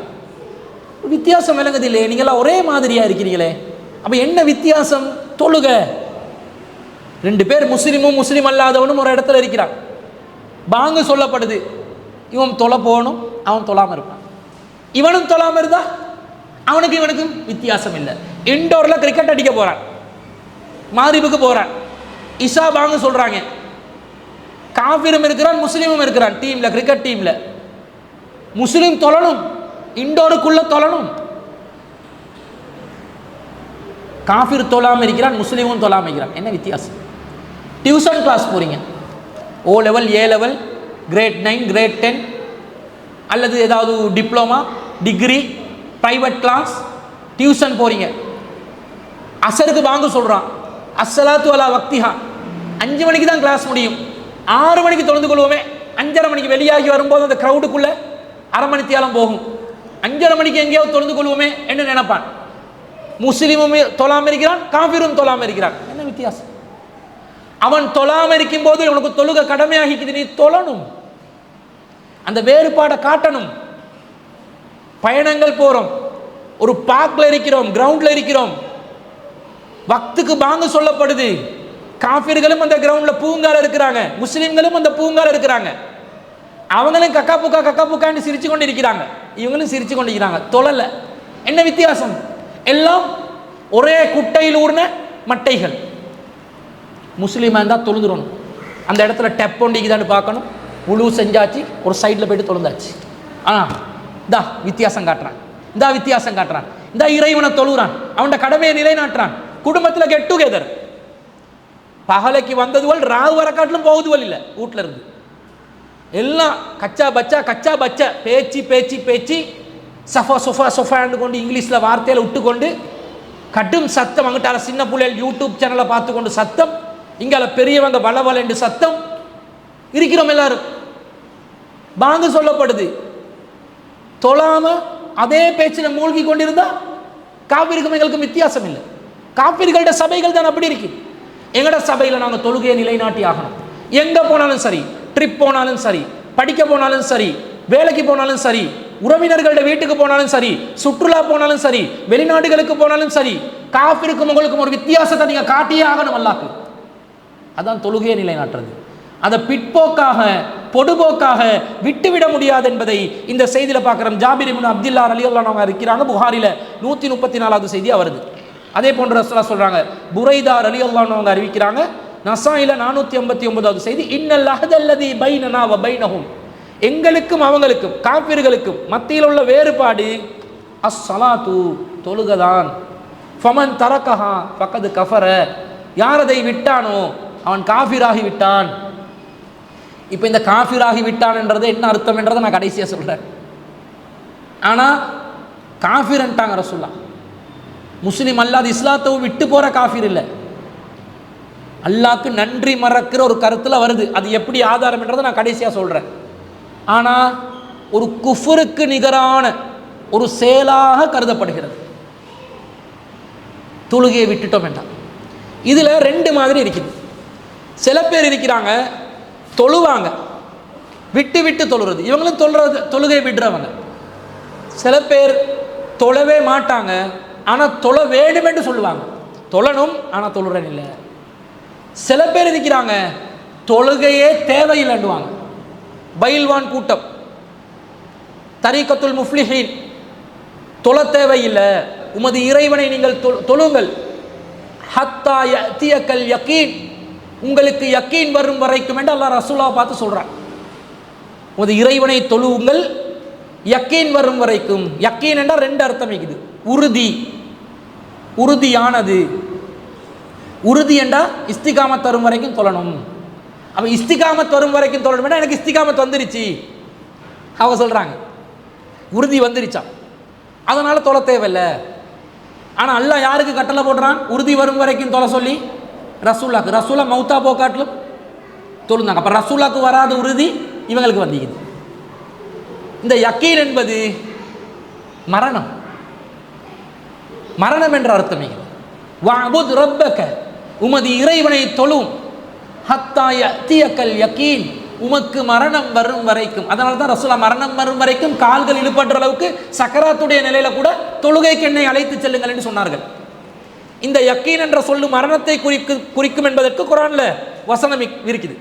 வித்தியாசம் விளங்குது இல்லையே? நீங்களாம் ஒரே மாதிரியாக இருக்கிறீங்களே, அப்போ என்ன வித்தியாசம்? தொழுக 2 பேர் முஸ்லீமும் முஸ்லீம் அல்லாதவனும் ஒரு இடத்துல இருக்கிறான், பாங்கு சொல்லப்படுது, இவன் தொலை போகணும், அவன் தொழாமல் இருப்பான். இவனும் தொழாமல் இருந்தா அவனுக்கு இவனுக்கும் வித்தியாசம் இல்லை. இண்டோரில் கிரிக்கெட் அடிக்க போகிறான், மாரிபுக்கு போகிறான், இஷா பாங்கு சொல்கிறாங்க, காஃபிரும் இருக்கிறான் முஸ்லீமும் இருக்கிறான் டீமில், கிரிக்கெட் டீமில். முஸ்லீம் தொழணும், இண்டோருக்குள்ள தொழணும். காஃபிர் தொழாமல் இருக்கிறான், முஸ்லீமும் தொழாமல் இருக்கிறான். என்ன வித்தியாசம்? டியூஷன் கிளாஸ் போகிறீங்க, O level, A level, grade 9, grade 10, அல்லது ஏதாவது diploma, degree, private class, tuition போகிறீங்க. அசருக்கு வாங்க சொல்கிறான், அஸ்ஸலாத்து அலா வக்திஹா, 5 மணிக்கு தான் கிளாஸ் முடியும், 6 மணிக்கு தொழுந்து கொள்வோமே. 5:30 மணிக்கு வெளியாகி வரும்போது அந்த க்ரௌடுக்குள்ளே அரை மணித்தியாலம் போகும். 5:30 மணிக்கு எங்கேயாவது தொழுந்து கொள்வோமே என்று நினைப்பான். முஸ்லீமும் தொழாமல் இருக்கிறான், காஃபிரும் தொழாமல் இருக்கிறான். என்ன வித்தியாசம்? அவன் தொழாமல் இருக்கும் போது உனக்கு தொழுக கடமையாகிக்குது, நீ தொழணும். அந்த வேறுபாடை காட்டணும். பயணங்கள் போகிறோம், ஒரு பார்க்கில் இருக்கிறோம், கிரவுண்டில் இருக்கிறோம், வக்துக்கு பாங்கு சொல்லப்படுது, காஃபிர்களும் அந்த கிரவுண்டில் பூங்கால இருக்கிறாங்க, முஸ்லீம்களும் அந்த பூங்கால இருக்கிறாங்க. அவங்களும் கக்கா புக்கான்னு சிரிச்சு கொண்டு இருக்கிறாங்க, இவங்களும் சிரிச்சு கொண்டு இருக்கிறாங்க, தொழல. என்ன வித்தியாசம்? எல்லாம் ஒரே குட்டையில் ஊர்ன மட்டைகள். முஸ்லீமாக இருந்தால் தொழுந்துடணும், அந்த இடத்துல டெப் ஒண்டிக்குதான்னு பார்க்கணும், உழு செஞ்சாச்சு, ஒரு சைடில் போயிட்டு தொழுந்தாச்சு. இந்தா வித்தியாசம் காட்டுறான், இந்தா வித்தியாசம் காட்டுறான், இந்த இறைவனை தொழுகிறான், அவனோட கடமையை நிலைநாட்டுறான். குடும்பத்தில் கெட் டுகெதர், பகலைக்கு வந்ததுவல் ராகு வர காட்டிலும் போகுதுவல் இல்லை, வீட்டில் இருந்து எல்லாம் கச்சா பச்சா பேச்சு சஃபா சொஃபா சொஃபான்னு கொண்டு இங்கிலீஷில் வார்த்தையில் விட்டுக்கொண்டு கடும் சத்தம். அங்கிட்டால சின்ன பிள்ளைகள் யூடியூப் சேனலை பார்த்து கொண்டு சத்தம், இங்கால பெரியவங்க வளவல் என்று சத்தம். இருக்கிறோம் எல்லாரும், பாங்கு சொல்லப்படுது, தொழாம அதே பேச்சில் மூழ்கி கொண்டிருந்தா காப்பீருக்கும் எங்களுக்கும் வித்தியாசம் இல்லை. காப்பீர்களோட சபைகள் தான் அப்படி இருக்கு. எங்களோட சபையில் நாங்கள் தொழுகையை நிலைநாட்டி ஆகணும். எங்கே போனாலும் சரி, ட்ரிப் போனாலும் சரி, படிக்க போனாலும் சரி, வேலைக்கு போனாலும் சரி, உறவினர்களோட வீட்டுக்கு போனாலும் சரி, சுற்றுலா போனாலும் சரி, வெளிநாடுகளுக்கு போனாலும் சரி, காஃபிருக்கும் உங்களுக்கும் ஒரு வித்தியாசத்தை நீங்கள் காட்டியே ஆகணும். அல்லாஹ்க்கு அதான் தொழுகையை நிலைநாட்டுறது. அதை பிற்போக்காக பொடுபோக்காக விட்டுவிட முடியாது என்பதை இந்த செய்தியில் பார்க்குறோம். ஜாபிர் இப்னு அப்துல்லா ரலியல்லாஹு அன்ஹு இருக்கிறாங்க, புகாரில் 134வது செய்தியாக வருது. அதே போன்ற ரசூலுல்லாஹ் சொல்கிறாங்க, புரைதா ரலியல்லாஹு அன்ஹு அவங்க அறிவிக்கிறாங்க, நசாயில 489வது செய்தி, இன்னல் அஹ்தல்லதி பைனனா வ பைனஹும், எங்களுக்கும் அவங்களுக்கும் காஃபிர்களுக்கும் மத்தியில் உள்ள வேறுபாடு அஸ்ஸலாத்து, தொழுகதான். ஃபமன் தரக்கஹா ஃபக்கது கஃபர, யார் அதை விட்டானோ அவன் காஃபிராகி விட்டான். இப்போ இந்த காஃபிராகி விட்டான்ன்றது என்ன அர்த்தம் என்றதை நான் கடைசியாக சொல்கிறேன். ஆனால் காஃபிர்ன்ட்டாங்க ரசூலுல்லாஹ். முஸ்லீம் அல்லாத இஸ்லாத்தை விட்டு போகிற காஃபிர் இல்லை, அல்லாஹ்க்கு நன்றி மறக்கிற ஒரு கருத்தில் வருது. அது எப்படி ஆதாரம் என்றதை நான் கடைசியாக சொல்கிறேன். ஆனால் ஒரு குஃபருக்கு நிகரான ஒரு செயலாக கருதப்படுகிறது தொழுகையை விட்டுட்டோம் என்றால். இதில் 2 மாதிரி இருக்குது. சில பேர் இருக்கிறாங்க, தொழுவாங்க, விட்டு விட்டு தொழுறது, இவங்களும் தொழுகையை விடுறவங்க. சில பேர் தொழவே மாட்டாங்க, ஆனால் தொழ வேண்டும் என்று சொல்லுவாங்க, தொழணும் ஆனால் தொழுறேன் இல்லை. சில பேர் இருக்கிறாங்க, தொழுகையே தேவையில்லைன்னுவாங்க. பயில்வான் கூட்டம், தரீகத்துல் முஃப்லிஹீன், தொழ தேவையில்லை, உமது இறைவனை நீங்கள் தொழுங்கள், ஹத்தா யஅதியக்கல் யகீன், உங்களுக்கு யக்கீன் வரும் வரைக்கும் என்று அல்லாஹ் ரசூலுல்லாஹ் பார்த்து சொல்கிறான். உமது இறைவனை தொழுவுங்கள் யக்கீன் வரும் வரைக்கும். யக்கீன் என்றால் 2 அர்த்தம் இருக்குது. உறுதி, உறுதியானது. உறுதி என்றால் இஸ்திகாமத் தரும் வரைக்கும் தொழணும். அவன் இஸ்திகாமத் வரும் வரைக்கும் தொழணும். எனக்கு இஸ்திகாமத் வந்துருச்சு அவங்க சொல்கிறாங்க, உறுதி வந்துருச்சான், அதனால் தொலை தேவையில்லை. ஆனால் அல்லாஹ் யாருக்கு கட்டளை போடுறான்? உறுதி வரும் வரைக்கும் தொலை சொல்லி ரசூல்லாக்கு. ரசூலா மௌத்தா போக்காட்டிலும் தொழுந்தாங்க. அப்போ ரசூலாக்கு வராத உறுதி இவங்களுக்கு வந்திக்குது. இந்த யக்கீன் என்பது மரணம். மரணம் என்ற அர்த்தமே. வஅபுத் ரப்பக, உமது இறைவனை தொழும். ஹத்தா யஅதியக்கல் யக்கீன், உமக்கு மரணம் வரும் வரைக்கும். அதனால தான் ரசூலா மரணம் வரும் வரைக்கும் கால்கள் இழுப்படுற அளவுக்கு சக்கராத்துடைய நிலையில கூட தொழுகைக்கு என்னை அழைத்து செல்லுங்கள் என்று சொன்னார்கள். இந்த யக்கீன் என்ற சொல்லு மரணத்தை குறிக்கும் என்பதற்கு குர்ஆன்ல வசனம் இருக்குது.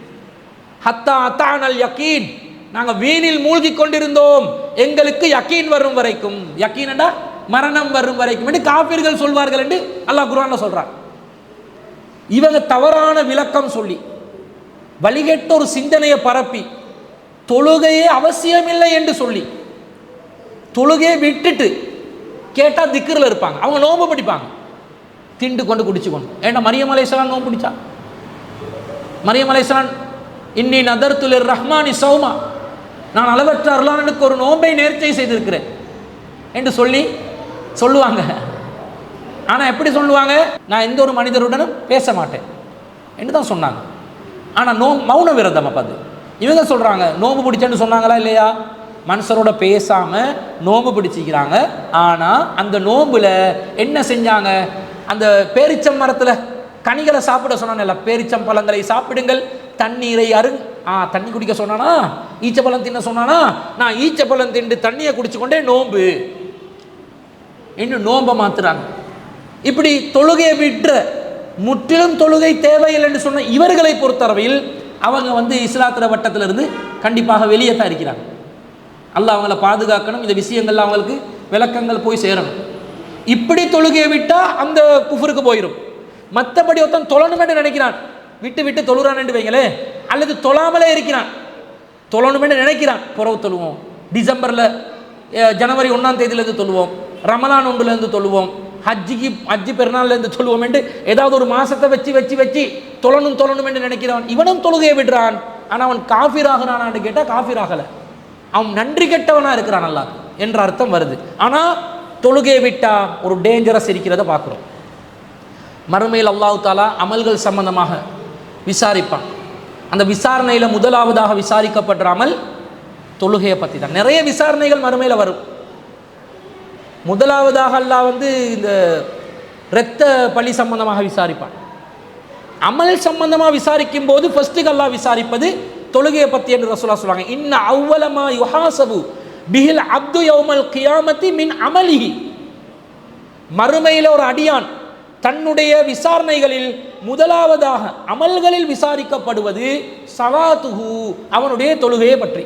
ஹத்தா அத்தானல் யக்கீன், நாங்கள் வீணில் மூழ்கி கொண்டிருந்தோம், எங்களுக்கு யக்கீன் வரும் வரைக்கும். யக்கீனடா மரணம் வரும் வரைக்கும் என்று காபிர்கள் சொல்வார்கள் என்று அல்லாஹ் குர்ஆன்ல சொல்றான். இவங்க தவறான விளக்கம் சொல்லி வழிகெட்ட ஒரு சிந்தனையை பரப்பி தொழுகையே அவசியமில்லை என்று சொல்லி தொழுகையை விட்டுட்டு கேட்டால் திக்ரில் இருப்பாங்க. அவங்க நோம்பு பிடிப்பாங்க, திண்டு கொண்டு குடிச்சு கொண்டு. ஏன்னா மரியம் அலைஹிஸ்ஸலாம் நோம்பு பிடிச்சா. மரியம் அலைஹிஸ்ஸலாம் இன்னி நதர்து லிர்ரஹ்மானி ஸௌமா, நான் அளவற்ற அருளாளனுக்கு ஒரு நோம்பை நேர்ச்சை செய்திருக்கிறேன் என்று சொல்லுவாங்க. ஆனால் எப்படி சொல்லுவாங்க? நான் எந்த ஒரு மனிதருடனும் பேச மாட்டேன் என்று தான் சொன்னாங்க. ஆனால் மௌன விரதம். அப்போ அது இவங்க சொல்கிறாங்க நோம்பு பிடிச்சேன்னு சொன்னாங்களா இல்லையா? மனுஷரோட பேசாமல் நோம்பு பிடிச்சிக்கிறாங்க. ஆனால் அந்த நோம்பில் என்ன செஞ்சாங்க? அந்த பேரிச்சம் மரத்தில் கனிகளை சாப்பிட சொன்னாங்கல்ல, பேரிச்சம் பழங்களை சாப்பிடுங்கள், தண்ணீரை தண்ணி குடிக்க சொன்னானா, ஈச்சப்பழம் தின்ன சொன்னானா, நான் ஈச்சப்பழம் திண்டு தண்ணியை குடிச்சு கொண்டே நோம்பு இன்னும் நோம்பை மாத்துறாங்க. இப்படி தொழுகையை விட்டு முற்றிலும் தொழுகை தேவையில்லைன்னு சொன்ன இவர்களை பொறுத்தளவில் அவங்க இஸ்லாத்திர வட்டத்திலிருந்து கண்டிப்பாக வெளியே தான் இருக்கிறாங்க. அல்லாஹ் அவங்கள பாதுகாக்கணும். இந்த விஷயங்கள்ல அவங்களுக்கு விளக்கங்கள் போய் சேரணும். இப்படி தொழுகையை விட்டால் அந்த குஃபருக்கு போயிடும். மற்றபடி ஒருத்தன் தொழணுமென்று நினைக்கிறான், விட்டு தொழுறான்னு வைங்களே, அல்லது தொழாமலே இருக்கிறான், தொழணுமென்று நினைக்கிறான், புறவு தொழுவோம், டிசம்பரில் ஜனவரி 1ஆம் தேதியிலேருந்து தொழுவோம், ரமலான் 1லேருந்து தொழுவோம், ஹஜ்ஜி பெருநாள்லேருந்து தொழுவோம் என்று ஏதாவது ஒரு மாசத்தை வச்சு தொழணும் என்று நினைக்கிறான். இவனும் தொழுகையை விடுறான். ஆனால் அவன் காஃபிர் ஆகிறானான்னு கேட்டால் காஃபிர் ஆகலை, அவன் நன்றி கெட்டவனாக இருக்கிறான் அல்லாஹ் என்ற அர்த்தம் வருது. ஆனால் தொழுகையை விட்டால் ஒரு டேஞ்சரஸ் இருக்கிறத பார்க்குறோம். மறுமையில் அல்லாஹ் தாலா அமல்கள் சம்பந்தமாக விசாரிப்பான். அந்த விசாரணையில் முதலாவதாக விசாரிக்கப்படுற அமல் தொழுகையை பற்றி தான். நிறைய விசாரணைகள் மறுமையில் வரும். முதலாவதாக அல்லாஹ் இந்த இரத்த பலி சம்பந்தமாக விசாரிப்பான். அமல் சம்பந்தமாக விசாரிக்கும் போது ஃபர்ஸ்ட்டுக்கு அல்லாஹ் விசாரிப்பது தொழுகையை பற்றி என்று ரசூலுல்லாஹ் சொல்றாங்க. இன்ன அவ்வலமா யுஹாசபு பிஹில் அப்து யௌமல் கியாமத்தி மின் அமலிஹி, மறுமையில் ஒரு அடியான் தன்னுடைய விசாரணைகளில் முதலாவதாக அமல்களில் விசாரிக்கப்படுவது ஸலாத்துஹு, அவனுடைய தொழுகையை பற்றி.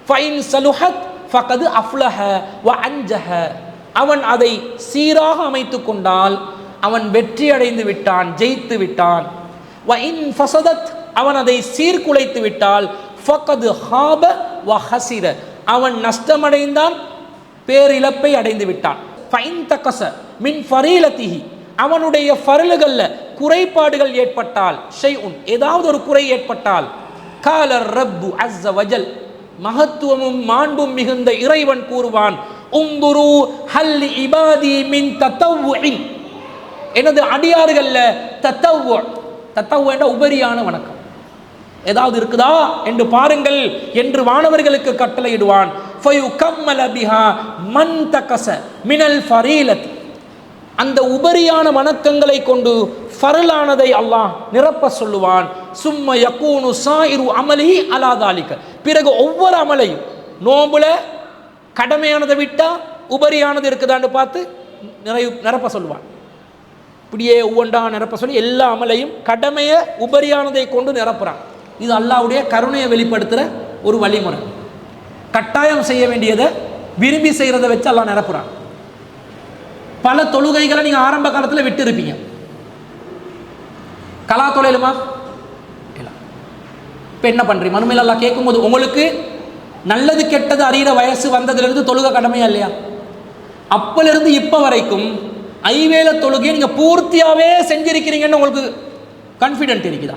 ஃபைன் சலுஹத் ஃபகத் அஃப்லஹ வ அன்ஜஹ, அவன் அதை சீராக அமைத்து கொண்டால் அவன் வெற்றி அடைந்து விட்டான், ஜெயித்து விட்டான். வ இன் ஃபஸதத், அவன் அதை சீர்குலைத்து விட்டால் ஃபகத் ஹாப வ ஹஸிர, அவன் நஷ்டமடைந்தான், பேரிழப்பை அடைந்து விட்டான். ஃபைன் தகஸ மின் ஃபரீலத்திஹி, அவனுடைய ஃபர்லுகளில் குறைபாடுகள் ஏற்பட்டால், ஷைஉன் ஏதாவது ஒரு குறை ஏற்பட்டால், கால ரப்பு அஸ்ஸ வஜல், மகத்துவமும் மாண்பும் மிகுந்த இறைவன் கூறுவான், உந்துரு ஹல் இபாதி மின் தத்தவ்வுஇன், எனது அடியார்கள்ல தத்தவ்வு, தத்தவ்வு என்ற உபரியான வணக்கம் ஏதாவது இருக்குதா என்று பாருங்கள் என்று வானவர்களுக்கு கட்டளையிடுவான். ஃபயுகம்மல பிஹா மன் தகஸ மினல் ஃபரீலத், அந்த உபரியான வணக்கங்களை கொண்டு ஃபர்லானதை அல்லாஹ் நிரப்ப சொல்லுவான். சும்ம யகூனு சாயிரு அமலிஹி அலா தாலிக, பிறகு ஒவ்வொரு அமலையும் நோம்புல கடமையானதை விட்டா உபரியானது இருக்குதான்னு பார்த்து நிரப்ப சொல்லுவான். இப்படியே ஒவ்வொன்றா நிரப்ப சொல்லி எல்லா அமலையும் கடமையை உபரியானதை கொண்டு நிரப்புறான். இது அல்லாஹ்வுடைய கருணையை வெளிப்படுத்துகிற ஒரு வழிமுறை. கட்டாயம் செய்ய வேண்டியதை விரும்பி செய்கிறத வச்சு அல்லாஹ் நிரப்புறான். பல தொழுகைகளை நீங்கள் ஆரம்ப காலத்தில் விட்டு இருப்பீங்க. கலா தொழிலுமா இல்லை, இப்போ என்ன பண்ணுறீங்க? மறுமையில் அல்லாஹ் கேட்கும்போது உங்களுக்கு நல்லது கெட்டது அறிகிற வயசு வந்ததுலேருந்து தொழுகை கடமையா இல்லையா? அப்போலேருந்து இப்போ வரைக்கும் ஐவேளை தொழுகையை நீங்கள் பூர்த்தியாகவே செஞ்சிருக்கிறீங்கன்னு உங்களுக்கு கான்ஃபிடென்ட் இருக்குதா?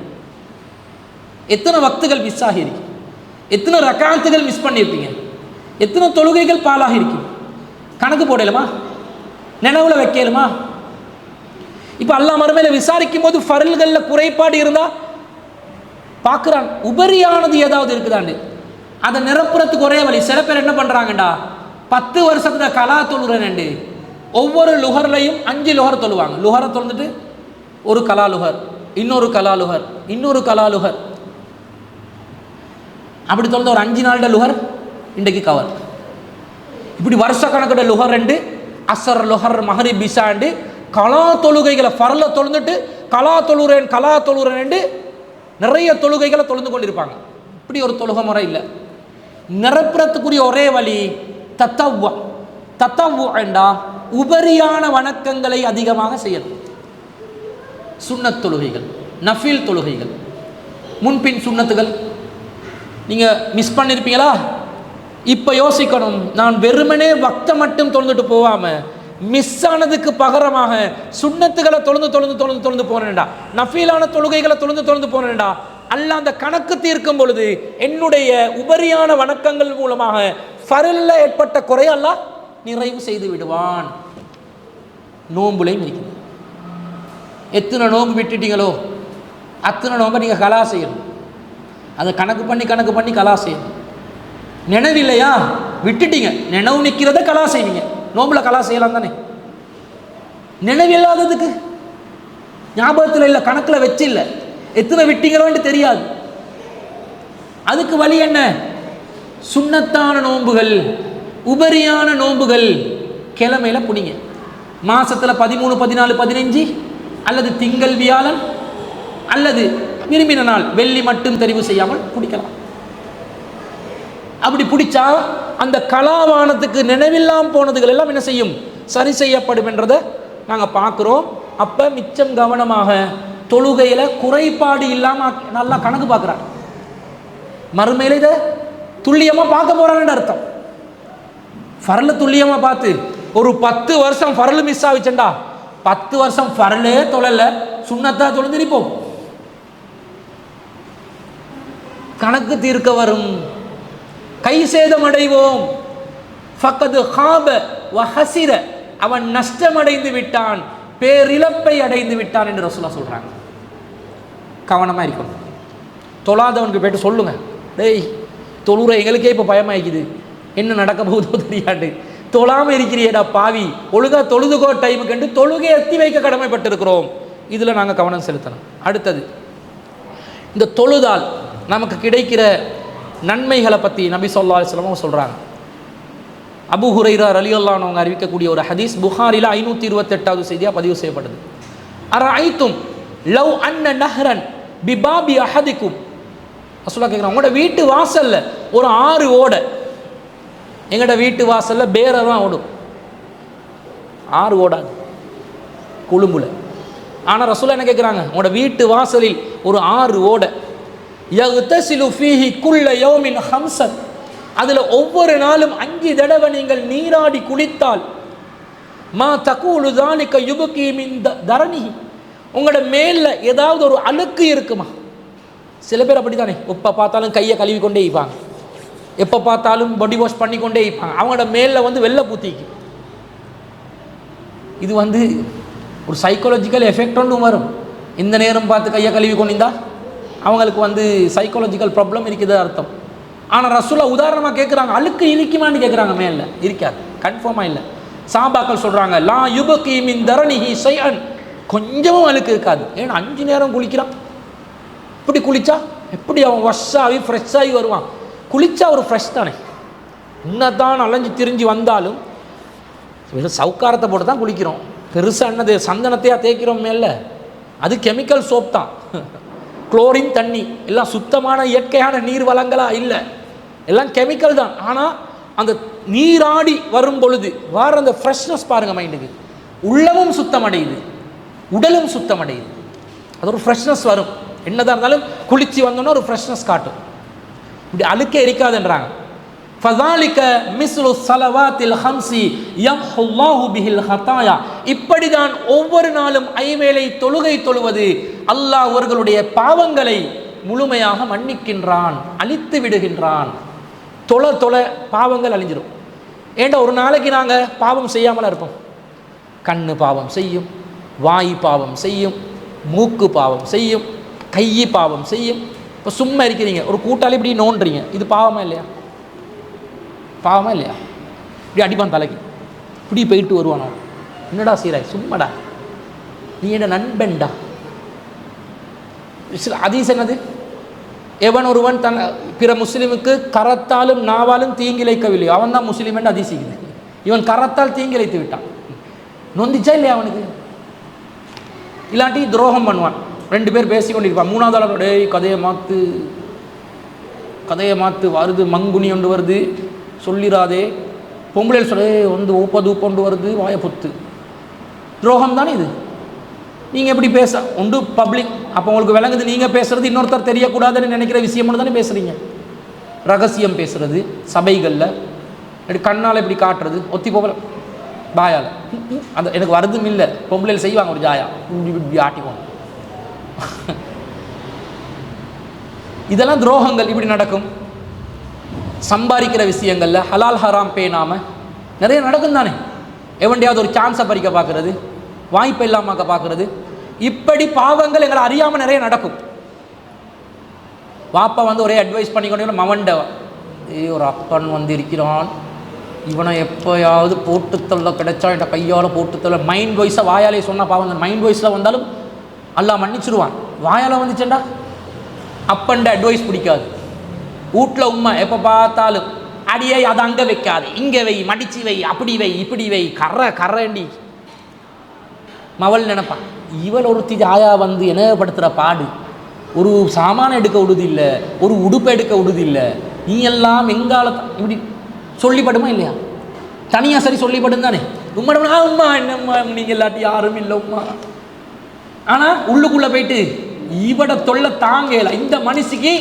எத்தனை வக்துகள் மிஸ் ஆகியிருக்கு, எத்தனை ரக்காத்துகள் மிஸ் பண்ணியிருப்பீங்க, எத்தனை தொழுகைகள் பாலாகி இருக்கு, கணக்கு போடலுமா, நினைவுல வைக்கலுமா? இப்போ அல்லாஹ் மறுமையில விசாரிக்கும் போது ஃபரல்களில் குறைபாடு இருந்தால் பார்க்குறான், உபரியானது ஏதாவது இருக்குதாண்டு அதை நிரப்புறதுக்கு ஒரே வழி. சில பேர் என்ன பண்ணுறாங்கண்டா, 10 வருஷத்துல கலா தொழுறேன்ண்டு ஒவ்வொரு லுகர்லையும் 5 லுகர் தொழுவாங்க. லுகரை தொழுந்துட்டு ஒரு கலா லுகர், இன்னொரு கலா லுகர், இன்னொரு கலா லுகர், அப்படி தொழுந்த ஒரு 5 நாள் லுகர் இன்றைக்கு கவர். இப்படி வருஷ கணக்கிட்ட லுகர் ரெண்டு, அசர் லுகர் மஹரிப் இஷாண்டு கலா தொழுகைகளை ஃபரல தொழுந்துட்டு கலா தொழுறேன் நிறைய தொழுகைகளை தொழுந்து கொண்டிருப்பாங்க. இப்படி ஒரு தொழுகை முறை இல்லை. நிரப்புறத்துக்குரிய ஒரே வழி தத்தவ்வு என்றா உபரியான வணக்கங்களை அதிகமாக செய்யணும். சுன்னத் தொழுகைகள், நஃபில் தொழுகைகள், முன்பின் சுன்னத்துகள் நீங்கள் மிஸ் பண்ணியிருப்பீங்களா? இப்போ யோசிக்கணும், நான் வெறுமனே வக்த மட்டும் தொழுந்துட்டு போகாமல் மிஸ் ஆனதுக்கு பகரமாக சுன்னத்துகளை தொழுந்து போனேன்டா, நஃபீலான தொழுகைகளை தொழுந்து போனேன்டா, அல்ல அந்த கணக்கு தீர்க்கும் பொழுது என்னுடைய உபரியான வணக்கங்கள் மூலமாக ஃபரல்ல ஏற்பட்ட குறைய அல்லாஹ் நிறைவு செய்து விடுவான். நோம்புலையும் இருக்குது. எத்தனை நோம்பு விட்டுட்டீங்களோ அத்தனை நோம்பை நீங்கள் கலா செய்யணும். அதை கணக்கு பண்ணி கலா செய்யணும். நினைவு இல்லையா, விட்டுட்டீங்க, நினைவு நிற்கிறத கலா செய்வீங்க. நோம்புல கலா செய்யலாம் தானே. நினைவு இல்லாததுக்கு, ஞாபகத்தில் இல்லை, கணக்கில் வச்சு இல்லை, எத்தனை விட்டீங்களோன்னு தெரியாது. அதுக்கு வழி என்ன? சுன்னத்தான நோன்புகள், உபரியான நோன்புகள் கிழமையில புடிங்க. மாசத்துல 13, 14, 15 அல்லது திங்கள் வியாழன் அல்லது விரும்பின நாள் வெள்ளி மட்டும் தெரிவு செய்யாமல் பிடிக்கலாம். அப்படி பிடிச்சா அந்த கலாவானத்துக்கு நினைவில்லாம் போனதுகள் எல்லாம் என்ன செய்யும்? சரி செய்யப்படும் என்றதை நாங்கள் பார்க்குறோம். அப்போ மிச்சம் கவனமாக தொழுகையில் குறைபாடு இல்லாமல் நல்லா கணக்கு பார்க்குறாங்க. மறுமையில் இதை துல்லியமாக பார்க்க போகிறான்னு அர்த்தம். ஃபரலு துல்லியமாக பார்த்து ஒரு 10 வருஷம் ஃபரலு மிஸ் ஆகிச்சண்டா, 10 வருஷம் ஃபரலே தொழல, சுண்ணத்தா தொழுந்திருப்போம். கணக்கு தீர்க்க வரும், கை சேதம் அடைவோம். ஃபக்கது ஹாப வ ஹஸிர, அவன் நஷ்டமடைந்து விட்டான், பேரிழப்பை அடைந்து விட்டான் என்று ரசூலுல்லாஹ் சொல்றாங்க. கவனமாக இருக்கணும். தொழாதவனுக்கு போய்ட்டு சொல்லுங்க, டேய் தொழுற எங்களுக்கே இப்போ பயமாயிக்குது, என்ன நடக்க போகுதோ தெரியாது, தொழாமல் இருக்கிறியடா பாவி, ஒழுங்கா தொழுதுகோ டைமுக்கு என்று தொழுகை எத்தி வைக்க கடமைப்பட்டிருக்கிறோம். இதில் நாங்கள் கவனம் செலுத்தணும். அடுத்தது, இந்த தொழுதால் நமக்கு கிடைக்கிற நன்மைகளை பற்றி நபி ஸல்லல்லாஹு அலைஹி வஸல்லம் சொல்கிறாங்க. அபூ ஹுரைரா ரலியல்லாஹு அன்ஹு அவங்க அறிவிக்கக்கூடிய ஒரு ஹதீஸ் புகாரில 528வது செய்தியாக பதிவு செய்யப்படுது. அரஐத்தும் லவ் அன்ன நஹ்ரன் பிபாபி அஹதிக்கும், ரசூலுல்லாஹ் கேட்குறாங்க, உங்களோட வீட்டு வாசல்ல ஒரு ஆறு ஓட, எங்களோட வீட்டு வாசல்ல பேர தான் ஓடும், ஆறு ஓடாது கொழும்புல. ஆனால் ரசூலுல்லாஹ் என்ன கேட்குறாங்க, உங்களோட வீட்டு வாசலில் ஒரு ஆறு ஓட, யக்தஸிலு ஃபீஹி குல்ல யௌமின் ஹம்ஸன், அதில் ஒவ்வொரு நாளும் 5 தடவை நீங்கள் நீராடி குளித்தால், மா தகூலு ஸாலிக யுப்கி மின் தரனிஹி, உங்களோட மேலில் ஏதாவது ஒரு அழுக்கு இருக்குமா? சில பேர் அப்படி தானே, எப்போ பார்த்தாலும் கையை கழுவி கொண்டே இருப்பாங்க, எப்போ பார்த்தாலும் பாடி வாஷ் பண்ணி கொண்டே இருப்பாங்க, அவங்களோட மேலில் வெள்ளை பூத்திக்கு. இது ஒரு சைக்காலஜிக்கல் எஃபெக்ட் ஒன்றும் வரும். இந்த நேரம் பார்த்து கையை கழுவி கொண்டிருந்தா அவங்களுக்கு சைக்காலஜிக்கல் ப்ராப்ளம் இருக்குது அர்த்தம். ஆனால் ரசூலுல்லாஹ் உதாரணமாக கேட்குறாங்க, அழுக்கு இழிக்குமான்னு கேட்குறாங்க. மேலே இருக்காது, கன்ஃபார்மாக இல்லை. சஹாபாக்கள் சொல்கிறாங்க, லா யுபகி மின் தரனிஹி ஷைஅன், கொஞ்சமும் அழுக்கு இருக்காது. ஏன்னா 5 நேரம் குளிக்கிறான், இப்படி குளித்தா எப்படி அவன் வாஷாகி ஃப்ரெஷ்ஷாகி வருவான்? குளித்தா ஒரு ஃப்ரெஷ் தானே. என்னதான் அலைஞ்சு திரிஞ்சு வந்தாலும் வெறும் சவுக்காரத்தை போட்டு தான் குளிக்கிறோம். பெருசாக என்னது சந்தனத்தையா தேய்க்கிறோம் மேலே? அது கெமிக்கல் சோப் தான், குளோரின் தண்ணி, எல்லாம் சுத்தமான இயற்கையான நீர் வளங்களா இல்லை, எல்லாம் கெமிக்கல் தான். ஆனால் அந்த நீராடி வரும் பொழுது வார அந்த ஃப்ரெஷ்னஸ் பாருங்கள், மைண்டுக்கு உள்ளமும் சுத்தமடையுது, உடலும் சுத்தமடையுது. அது ஒரு ஃப்ரெஷ்னஸ் வரும். என்னதான் இருந்தாலும் குளிச்சு வந்தோன்னா ஒரு ஃப்ரெஷ்னஸ் காட்டும். இப்படி அழுக்கே இருக்காதுன்றாங்க. ஃபஸாலிக மிஸ்லு ஸலவாத்தில் ஹம்ஸி யம்ஹுல்லாஹு பிஹில் ஹதாயா, இப்படிதான் ஒவ்வொரு நாளும் 5 வேளை தொழுகை தொழுவது அல்லாஹ் அவர்களுடைய பாவங்களை முழுமையாக மன்னிக்கின்றான், அழித்து விடுகின்றான். தொலை தொலை பாவங்கள் அழிஞ்சிடும். ஏண்டா ஒரு நாளைக்கு நாங்கள் பாவம் செய்யாமலாம் இருப்போம். கண்ணு பாவம் செய்யும், வாய் பாவம் செய்யும், மூக்கு பாவம் செய்யும், கை பாவம் செய்யும். இப்போ சும்மா இருக்கிறீங்க, ஒரு கூட்டாளி இப்படி நோண்டுறீங்க, இது பாவமா இல்லையா? பாவமா இல்லையா? இப்படி அடிப்பான் தலைக்கு, இப்படி போயிட்டு வருவானோ, என்னடா சீராய் சும்மாடா, நீ என்ன நண்பன்டா. ஹதீஸ் என்னது? எவன் ஒருவன் தன் பிற முஸ்லிமுக்கு கரத்தாலும் நாவாலும் தீங்கிழைக்கவில்லையோ அவன் தான் முஸ்லீம் என்று ஹதீஸிக்குது. இவன் கரத்தால் தீங்கிழைத்து விட்டான், நொந்திச்சா இல்லையா அவனுக்கு? இல்லாட்டி துரோகம் பண்ணுவான். 2 பேர் பேசி கொண்டிருப்பான், 3வது ஆளோட கதையை மாற்று வருது, மங்குனி ஒன்று வருது, சொல்லிடாதே, பொம்பளை சொல்ல வந்து ஊப்பது கொண்டு வருது, வாய பொத்து. துரோகம் தானே இது. நீங்கள் எப்படி பேச உண்டு பப்ளிக், அப்போ உங்களுக்கு விளங்குது நீங்கள் பேசுகிறது இன்னொருத்தர் தெரியக்கூடாதுன்னு நினைக்கிற விஷயம் தானே பேசுகிறீங்க. ரகசியம் பேசுகிறது சபைகளில், இப்படி கண்ணால் இப்படி காட்டுறது, ஒத்தி போகல பாயால், அந்த எனக்கு வருதும் இல்லை, பொம்பளையில் செய்வாங்க ஒரு ஜாயா இப்படி ஆட்டிக்கோங்க. இதெல்லாம் துரோகங்கள் இப்படி நடக்கும். சம்பாதிக்கிற விஷயங்களில் ஹலால் ஹராம் பேணாமல் நிறைய நடக்கும் தானே. எவன்டையாவது ஒரு சான்ஸை பறிக்க பார்க்குறது, வாய்ப்பை இல்லாமக்க பார்க்குறது, இப்படி பாவங்கள் எங்களை அறியாமல் நிறைய நடக்கும். வாப்பா வந்து ஒரே அட்வைஸ் பண்ணிக்கொண்டே மவன்ட ஒரு அப்பன் வந்து இருக்கிறான், இவனை எப்போயாவது போட்டுத்தள்ள கிடைச்சா என் கையால் போட்டுத்தள்ள, மைண்ட் வாய்ஸாக வாயாலே சொன்னால் பாவம். அந்த மைண்ட் வாய்ஸில் வந்தாலும் அல்லாஹ் மன்னிச்சிருவான். வாயால் வந்துச்சேண்டா அப்பன்ட அட்வைஸ் பிடிக்காது. வீட்டில் உண்மை எப்போ பார்த்தாலும் அடியை அதை அங்கே வைக்காது, இங்கே வை, மடிச்சு வை, அப்படி வை, இப்படி வை, கரண்டி மவள் நினைப்பான். இவள் ஒருத்தி ஆயா வந்து என்னப்படுத்துகிற பாடு, ஒரு சாமான எடுக்க விடுதில்லை, ஒரு உடுப்பை எடுக்க விடுதில்லை, நீ எல்லாம் எங்கால இப்படி சொல்லிப்படுமா இல்லையா? தனியாக சரி சொல்லிப்படும் தானே. உம்மா உம்மா என்னம்மா நீங்கள் இல்லாட்டி யாரும் இல்லை உம்மா. ஆனால் உள்ளுக்குள்ளே போயிட்டு இவட தொல்லை தாங்கல. இந்த மனுஷிக்கு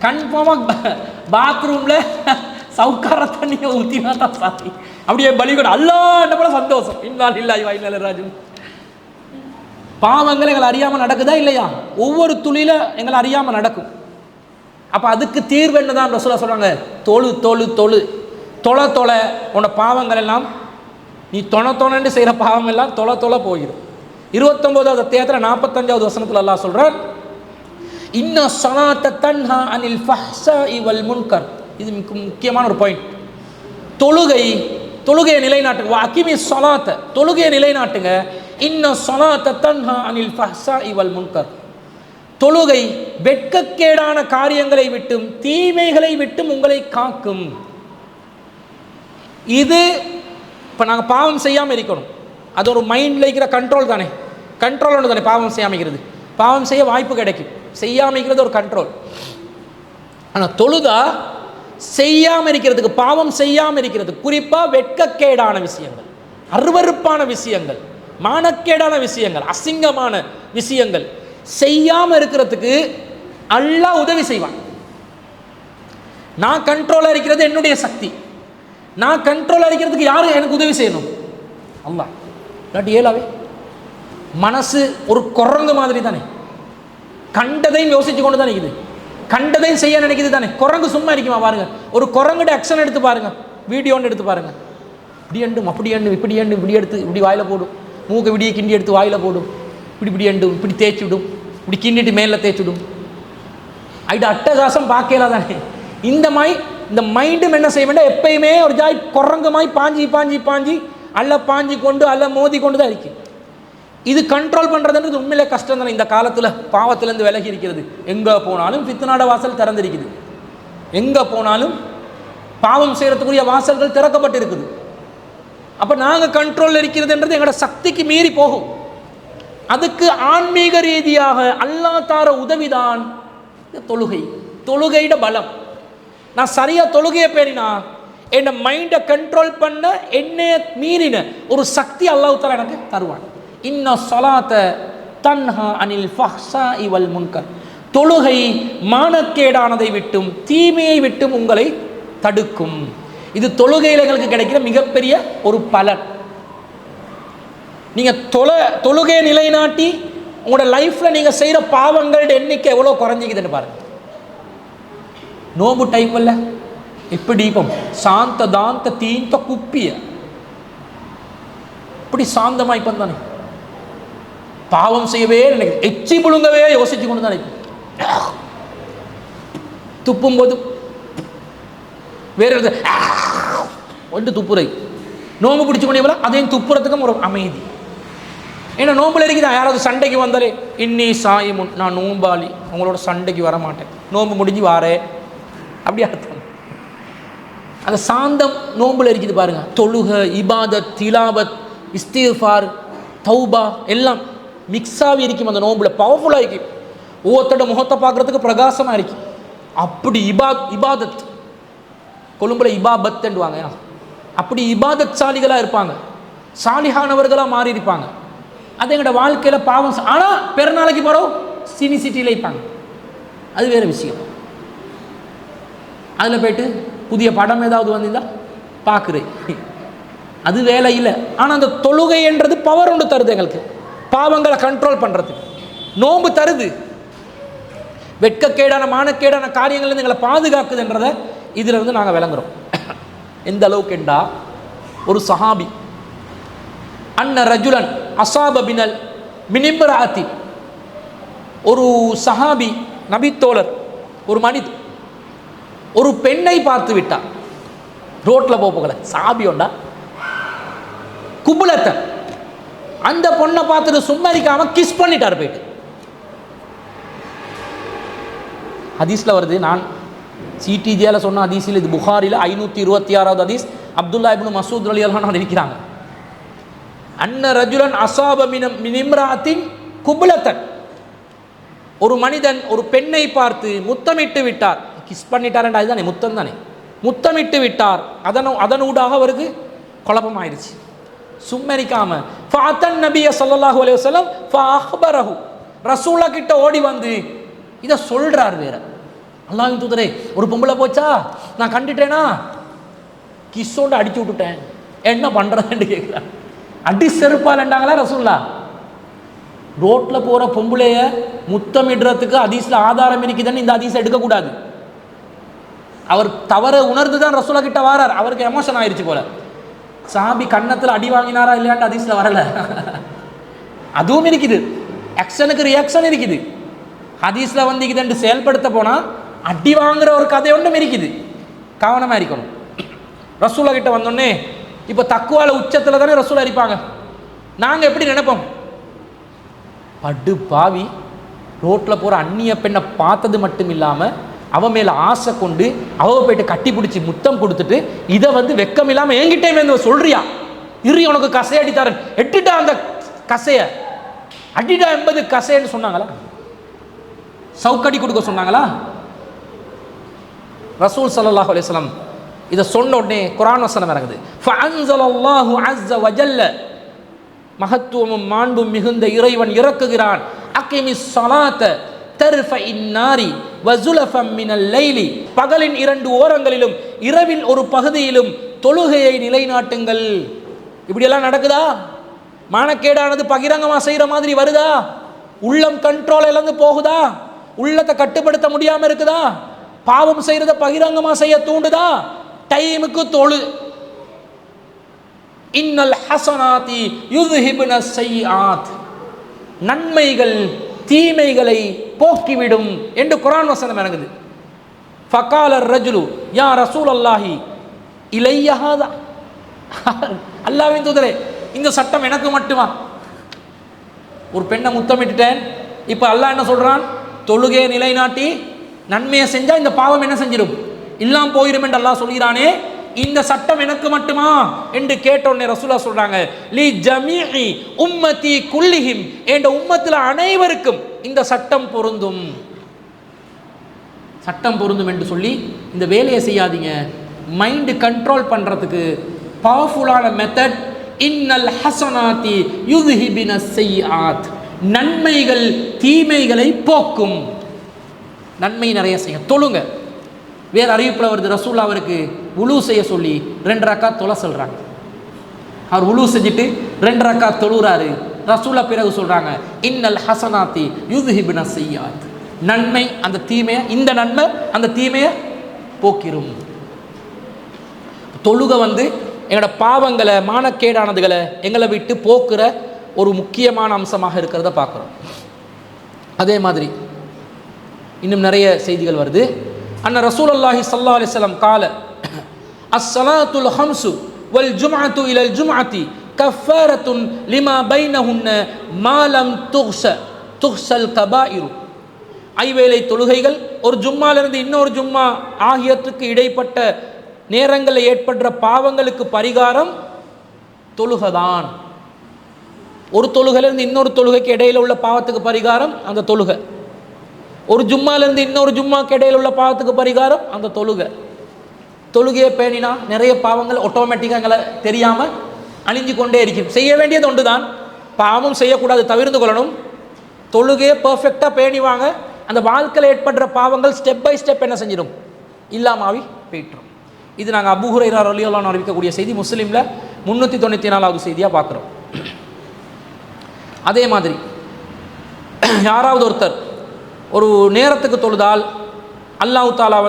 கன்ஃபார்மாக பாத்ரூமில் சவுக்கார தண்ணியை ஊற்றினா தான் சாத்தி, அப்படியே பலிகொடு அல்லா என்ன போல சந்தோஷம். இன்னால் இல்லை வாயினால் ராஜு. பாவங்கள் எங்களை அறியாமல் நடக்குதா இல்லையா? ஒவ்வொரு துளியில எங்களை அறியாமல் நடக்கும். அப்போ அதுக்கு தீர்வு என்னதான் ரசூலுல்லாஹ் சொல்றாங்க? தொழு தொழு தொழு தொலை தொலை உன்னோட பாவங்கள் எல்லாம், நீ தொணன்னு செய்கிற பாவம் எல்லாம் தொலை தொலை போயிடும். 29வது அத்தியாயத்தில் 45வது வசனத்தில் அல்லாஹ் சொல்றார், இன்ன ஸலாத்த தன்ஹா அனில் ஃபஹ்ஷாஇ வல் முன்கர். இது முக்கியமான ஒரு பாயிண்ட். தொழுகையை நிலைநாட்டுங்க. அகிமி ஸலாத்த, தொழுகையை நிலைநாட்டுங்க. இன்ன ஸலாத்த தன்ஹா அனில் ஃபஹ்ஷாஇ வல் முன்கர். தொழுகை வெட்கக்கேடான காரியங்களை விட்டும் தீமைகளை விட்டும் உங்களை காக்கும். இது இப்போ நாங்கள் பாவம் செய்யாமல் இருக்கணும். அது ஒரு மைண்டில் இருக்கிற கண்ட்ரோல் தானே. கண்ட்ரோல் ஒன்று தானே பாவம் செய்யாமல் இருக்கிறது. பாவம் செய்ய வாய்ப்பு கிடைக்கும், செய்யாமல் இருக்கிறது ஒரு கண்ட்ரோல். ஆனால் தொழுதா செய்யாமல் இருக்கிறதுக்கு, பாவம் செய்யாமல் இருக்கிறது, குறிப்பாக வெட்கக்கேடான விஷயங்கள், அருவருப்பான விஷயங்கள், மானக்கேடான விஷயங்கள், அசிங்கமான விஷயங்கள் செய்யாமல் இருக்கிறதுக்கு அல்லாஹ் உதவி செய்வான். நான் கண்ட்ரோலாக இருக்கிறது என்னுடைய சக்தி. நான் கண்ட்ரோலாக இருக்கிறதுக்கு யார் எனக்கு உதவி செய்யணும்? அல்லாஹ். இல்லாட்டி ஏலாவே. மனசு ஒரு குரங்கு மாதிரி தானே, கண்டதையும் யோசிச்சு கொண்டு தான் நிற்குது, கண்டதையும் செய்ய நினைக்குது தானே. குரங்கு சும்மா இருக்குமா பாருங்க. ஒரு குரங்குட ஆக்ஷன் எடுத்து பாருங்க, வீடியோ ஒன்று எடுத்து பாருங்க. இப்படி எண்டும் அப்படி எண்டும் இப்படி எண்டும் இப்படி எடுத்து இப்படி வாயில போடும், மூக்கு விடிய கிண்டி எடுத்து வாயில போடும், இப்படி இப்படி எண்டும் இப்படி தேய்ச்சி விடும், இப்படி கிண்டிட்டு மேலே தேய்ச்சி விடும். அது அட்டகாசம் பார்க்கல தானே. இந்த மைண்டும் என்ன செய்ய வேண்டாம், எப்பயுமே ஒரு ஜாய் குரங்குமாய் பாஞ்சி பாஞ்சி பாஞ்சி அல்ல பாஞ்சி கொண்டு அல்ல மோதி கொண்டு தான் இருக்கு. இது கண்ட்ரோல் பண்ணுறதுன்றது உண்மையிலே கஷ்டம் தானே. இந்த காலத்தில் பாவத்திலேருந்து விலகி இருக்கிறது. எங்கே போனாலும் ஃபித்னாட வாசல் திறந்திருக்குது, எங்கே போனாலும் பாவம் செய்கிறதுக்குரிய வாசல்கள் திறக்கப்பட்டு இருக்குது. அப்போ நாங்கள் கண்ட்ரோலில் இருக்கிறதுன்றது எங்களோட சக்திக்கு மீறி போகும். அதுக்கு ஆன்மீக ரீதியாக அல்லாஹ் தார உதவிதான் தொழுகையிட பலம். நான் சரியாக தொழுகையை பேரினா என்னை மைண்டை கண்ட்ரோல் பண்ண என்னைய மீறின ஒரு சக்தி அல்லாஹ் தாலா எனக்கு தருவான். இன்ன ஸலாத்த தன்ஹா அனில் ஃபஹ்ஷாஇ வல் முன்கர். தொழுகை மானக்கேடானதை விட்டும் தீமையை விட்டும் உங்களை தடுக்கும். இது தொழுகையில் எங்களுக்கு கிடைக்கிற மிகப்பெரிய ஒரு பலன். நீங்கள் தொழுகையை நிலைநாட்டி உங்களோட லைஃப்பில் நீங்கள் செய்கிற பாவங்களோட எண்ணிக்கை எவ்வளோ குறைஞ்சிக்குதுன்னு பாருங்கள். நோம்பு டைமில் எப்படி இப்போ சாந்த தாந்த தீந்த குப்பிய இப்படி சாந்தமாக இப்போ தானே பாவம் செய்யவே நினைக்க எச்சி புழுங்கவே யோசிச்சு கொண்டு தான் துப்பும்போது வேற ஒன்று துப்புரை நோம்பு பிடிச்சு கொண்டே அதையும் துப்புறதுக்கும் ஒரு அமைதி. ஏன்னா நோம்புல இருக்குதா யாராவது சண்டைக்கு வந்தாலே இன்னி சாயிமுன் நான் நோம்பாளி உங்களோட சண்டைக்கு வர மாட்டேன் நோம்பு முடிஞ்சு வாரே அப்படி அர்த்தம். அந்த சாந்தம் நோம்புல இருக்குது பாருங்க. தொழுக இபாதத் திலாவத் இஸ்திஃபார் தௌபா எல்லாம் மிக்ஸாகி இருக்கும் அந்த நோம்புல பவர்ஃபுல்லாக இருக்கும். ஒவ்வொருத்தோட முகத்தை பார்க்குறதுக்கு பிரகாசமாக இருக்கும். அப்படி இபாதத் கொழும்புல இபாபத்துவாங்க. அப்படி இபாதத் சாலிகளாக இருப்பாங்க, சாலிஹானவர்களாக மாறி இருப்பாங்க. அது எங்களோட வாழ்க்கையில் பாவம். ஆனால் பெருநாளைக்கு போகிறோம் சினிசிட்டியில் இருப்பாங்க, அது வேறு விஷயம். அதில் போய்ட்டு புதிய படம் ஏதாவது வந்திருந்தா பார்க்குறேன், அது வேலை இல்லை. ஆனால் அந்த தொழுகை என்றது பவர் ஒன்று தருது எங்களுக்கு, பாவங்களை கண்ட்ரோல் பண்ணுறதுக்கு. நோன்பு தருது, வெட்கக்கேடான மானக்கேடான காரியங்கள்லேருந்து எங்களை பாதுகாக்குதுன்றதை இதில் இருந்து நாங்கள் விளங்குறோம். எந்த அளவுக்கு என்றா ஒரு சஹாபி அன்ன ரஜுலன் அசாப பினல் மினிம்ராத்தி, ஒரு சஹாபி நபித்தோழர் ஒரு மனிதர் ஒரு பெண்ணை பார்த்து விட்டார். ரோட்டில் போகல சாபியோண்டா குபுலத்தை அந்த பொண்ணை பார்த்துட்டு சும்மரிக்காம கிஸ் பண்ணிட்டார் போயிட்டு. ஹதீஸில் வருது, நான் சிடிஜியில் சொன்ன ஹதீஸில், இது புகாரில் 526வது ஹதீஸ். அப்துல்லா இப்னு மசூத் ரலியல்லாஹு அன்ஹு இருக்கிறாங்க. அன்ன ரஜுலன் அசாப மினிம்ராத்தின் குபுலத்தன், ஒரு மனிதன் ஒரு பெண்ணை பார்த்து முத்தமிட்டு விட்டார். கிஸ் பண்ணிட்டார், அதுதானே முத்தம் தானே, முத்தமிட்டு விட்டார். அதனூடாக அவருக்கு குழப்பமாயிருச்சு. சும்மரிக்காம ஃபாத்தன் நபிய ஸல்லல்லாஹு அலைஹி வஸல்லம் ஃபஅக்பரஹு, ரசூலா கிட்ட ஓடி வந்து இதை சொல்றார். வேற அல்லாஹ்வின் தூதரே, ஒரு பொம்பளை போச்சா, நான் கண்டுட்டேனா, கிஸ்ஸோண்டு அடிச்சு விட்டுட்டேன், என்ன பண்றதுன்னு கேட்குறான். அடி செருப்பாலண்டாங்களா ரசூல்லா? ரோட்டில் போகிற பொம்பளைய முத்தமிடுறதுக்கு ஹதீஸில் ஆதாரம் இருக்குதுன்னு இந்த ஹதீஸை எடுக்கக்கூடாது. அவர் தவற உணர்ந்து தான் ரசூலா கிட்ட வாரார். அவருக்கு எமோஷன் ஆயிடுச்சு போல. சாபி கன்னத்தில் அடி வாங்கினாரா இல்லையான்னு ஹதீஸில் வரல. அதுவும் இருக்குது, ஆக்ஷனுக்கு ரியாக்ஷன் இருக்குது. ஹதீஸில் வந்து இதுன்னு செயல்படுத்த போனால் அடி வாங்குற ஒரு கதை ஒன்றும் இருக்குது. கவனமாக இருக்கணும். ரசூலா கிட்ட வந்தோடனே இப்போ தக்குவால உச்சத்தில் தானே ரசூலா இருப்பாங்க. நாங்கள் எப்படி நினைப்போம், படு பாவி ரோட்டில் போகிற அந்நிய பெண்ணை பார்த்தது மட்டும் இல்லாமல் அவன் மேலே ஆசை கொண்டு அவ போயிட்டு கட்டி பிடிச்சி முத்தம் கொடுத்துட்டு இதை வந்து வெக்கம் இல்லாமல் என்கிட்டே வந்து சொல்றியா, இரு உனக்கு கசை அடித்தாரன், எட்டுட்டா அந்த கசையை அடிடா 80 கசைன்னு சொன்னாங்களா? சவுக்கடி கொடுக்க சொன்னாங்களா? ரசூல் ஸல்லல்லாஹு அலைஹி வஸல்லம் இதை சொன்ன உடனே குர்ஆன் வசனம் இறங்குது. ஃபஅன்ஸலல்லாஹு அஸ்ஸ வஜல்ல, மகத்துவமும் மாண்பும் மிகுந்த இறைவன் இறக்குகிறான். அகிமிஸ் ஸலாத்த தர்ஃபஇன் நாரி வஸுலஃபம் மினல் லைலி, பகலின் 2 ஓரங்களிலும் இரவில் ஒரு பகுதியிலும் தொழுகையை நிலைநாட்டுங்கள். இப்படியெல்லாம் நடக்குதா? மானக்கேடானது பகிரங்கமாக செய்கிற மாதிரி வருதா? உள்ளம் கண்ட்ரோல் இழந்து போகுதா? உள்ளத்தை கட்டுப்படுத்த முடியாமல் இருக்குதா? பாவம் செய்கிறத பகிரங்கமாக செய்ய தூண்டுதா? டைமுக்கு தொழு. இன்னல் ஹஸனாதி யுத்ஹிபுன ஸய்யிஆத், நன்மைகள் தீமைகளை போக்கிவிடும் என்று குர்ஆன் வசனம் இறங்குது. ஃபகால ரஜுலு யா ரசூலல்லாஹி இலைய ஹாதா, அல்லாஹ்வின் தூதரே இந்த சட்டம் எனக்கு மட்டுமா? ஒரு பெண்ணை முத்தமிட்டுட்டேன், இப்போ அல்லாஹ் என்ன சொல்றான்? தொழுகையை நிலைநாட்டி நன்மையை செஞ்சா இந்த பாவம் என்ன செஞ்சிடும், இல்லாம போயிடும் என்று அல்லாஹ் சொல்கிறானே, இந்த சட்டம் எனக்கு மட்டுமா என்று கேட்டோடனே ரசூலா சொல்றாங்க, லி ஜமீஇ உம்மதி குல்லிஹிம், என்ற உம்மத்தில் அனைவருக்கும் இந்த சட்டம் பொருந்தும், சட்டம் பொருந்தும் என்று சொல்லி இந்த வேலையை செய்யாதீங்க. மைண்ட் கண்ட்ரோல் பண்றதுக்கு பவர்ஃபுல்லான மெத்தட் இன்னல் ஹஸனாதி யுத்ஹிபின ஸய்யிஆத், நன்மைகள் தீமைகளை போக்கும். நன்மை நிறைய செய்ய தொழுங்க. வேறு அறிவிப்பில் வருது, ரசூல்லா அவருக்கு உலு செய்ய சொல்லி 2 ரக்காத் தொழ சொல்கிறாங்க. அவர் உலு செஞ்சுட்டு 2 ரக்காத் தொழுகிறாரு. ரசூலா பிறகு சொல்றாங்க, இன்னல் ஹசனாத்தி யுத்ஹிபுன ஸய்யாத், நன்மை அந்த தீமையை, இந்த நன்மை அந்த தீமையை போக்கிரும். தொழுகை எங்களோட பாவங்களை, மானக்கேடானதுகளை எங்களை விட்டு போக்குற ஒரு முக்கியமான அம்சமாக இருக்கிறத பார்க்குறோம். அதே மாதிரி இன்னும் நிறைய செய்திகள் வருது. அன்ன ரசூலுல்லாஹி ஸல்லல்லாஹு அலைஹி வஸல்லம் கால அஸ்ஸலாத்துல் ஹம்சு வல் ஜும்அத்து இலல் ஜும்அத்தி கஃபாரத்துன் லிமா பைனஹுன்ன மா லம் துஹ்ஸல் கபாயிரு. ஐவேளை தொழுகைகள் ஒரு ஜும்மாலிருந்து இன்னொரு ஜும்மா ஆகியத்துக்கு இடைப்பட்ட நேரங்களில் ஏற்படுற பாவங்களுக்கு பரிகாரம் தொழுகைதான். ஒரு தொழுகையிலிருந்து இன்னொரு தொழுகைக்கு இடையில உள்ள பாவத்துக்கு பரிகாரம் அந்த தொழுகை. ஒரு ஜும்மாலிருந்து இன்னொரு ஜும்மாக்கு இடையில உள்ள பாவத்துக்கு பரிகாரம் அந்த தொழுகை. தொழுகையை பேணினா நிறைய பாவங்கள் ஆட்டோமேட்டிக்காக எங்களை தெரியாமல் அழிஞ்சு கொண்டே இருக்கும். செய்ய வேண்டியது ஒன்று தான், பாவம் செய்யக்கூடாது, தவிர்த்து கொள்ளணும். தொழுகையை பர்ஃபெக்டாக பேணிவாங்க, அந்த வாழ்க்கையில் ஏற்படுற பாவங்கள் ஸ்டெப் பை ஸ்டெப் என்ன செஞ்சிடும், இல்லாமாவி போயிட்டுரும். இது நாங்கள் அபூ ஹுரைரா ரலியல்லாஹு அன்ஹு அறிவிக்கக்கூடிய செய்தி, முஸ்லீமில் 394வது செய்தியாக பார்க்குறோம். அதே மாதிரி யாராவது ஒருத்தர் ஒரு நேரத்துக்கு தொழுதால் அல்லாஹ் தாலா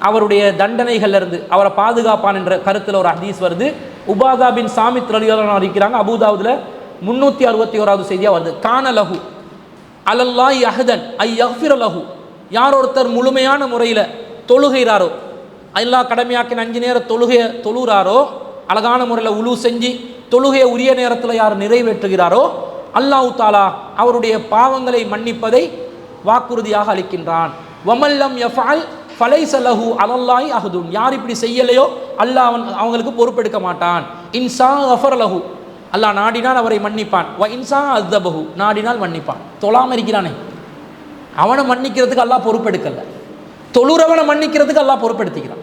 அவருடைய தண்டனைகள்லேருந்து அவரை பாதுகாப்பான் என்ற கருத்தில் ஒரு ஹதீஸ் வருது. உபாதா பின் சாமித் ரலியல்லாஹு அன்ஹு அறிவிக்கிறாங்க, அபூதாவுதுல 361வது செய்தியாக வருது. கான லஹு அலல்லாஹி அஹ்தன் ஐ யக்ஃபிர லஹு, யார் ஒருத்தர் முழுமையான முறையில் தொழுகிறாரோ, அல்லாஹ் கடமையாக்கின 5 நேர தொழுகையை தொழுகிறாரோ, அழகான முறையில் உலு செஞ்சு தொழுகையை உரிய நேரத்தில் யார் நிறைவேற்றுகிறாரோ, அல்லாஹ் தாலா அவருடைய பாவங்களை மன்னிப்பதை வாக்குறுதியாக அளிக்கின்றான். வமல்லம் யஃஅல் ஃபலைஸ லஹு அலல்லாஹி அஹ்துன், யார் இப்படி செய்யலையோ அல்லாஹ் அவங்களுக்கு பொறுப்பெடுக்க மாட்டான். இன்சா கஃபர லஹு, அல்லாஹ் நாடினால் அவரை மன்னிப்பான். வ இன்சா அஸ்தபஹு, நாடினால் மன்னிப்பான். தொழாமல் இருக்கிறானே அவனை மன்னிக்கிறதுக்கு அல்லாஹ் பொறுப்பெடுக்கல, தொழுறவனை மன்னிக்கிறதுக்கு அல்லாஹ் பொறுப்பெடுத்துக்கிறான்,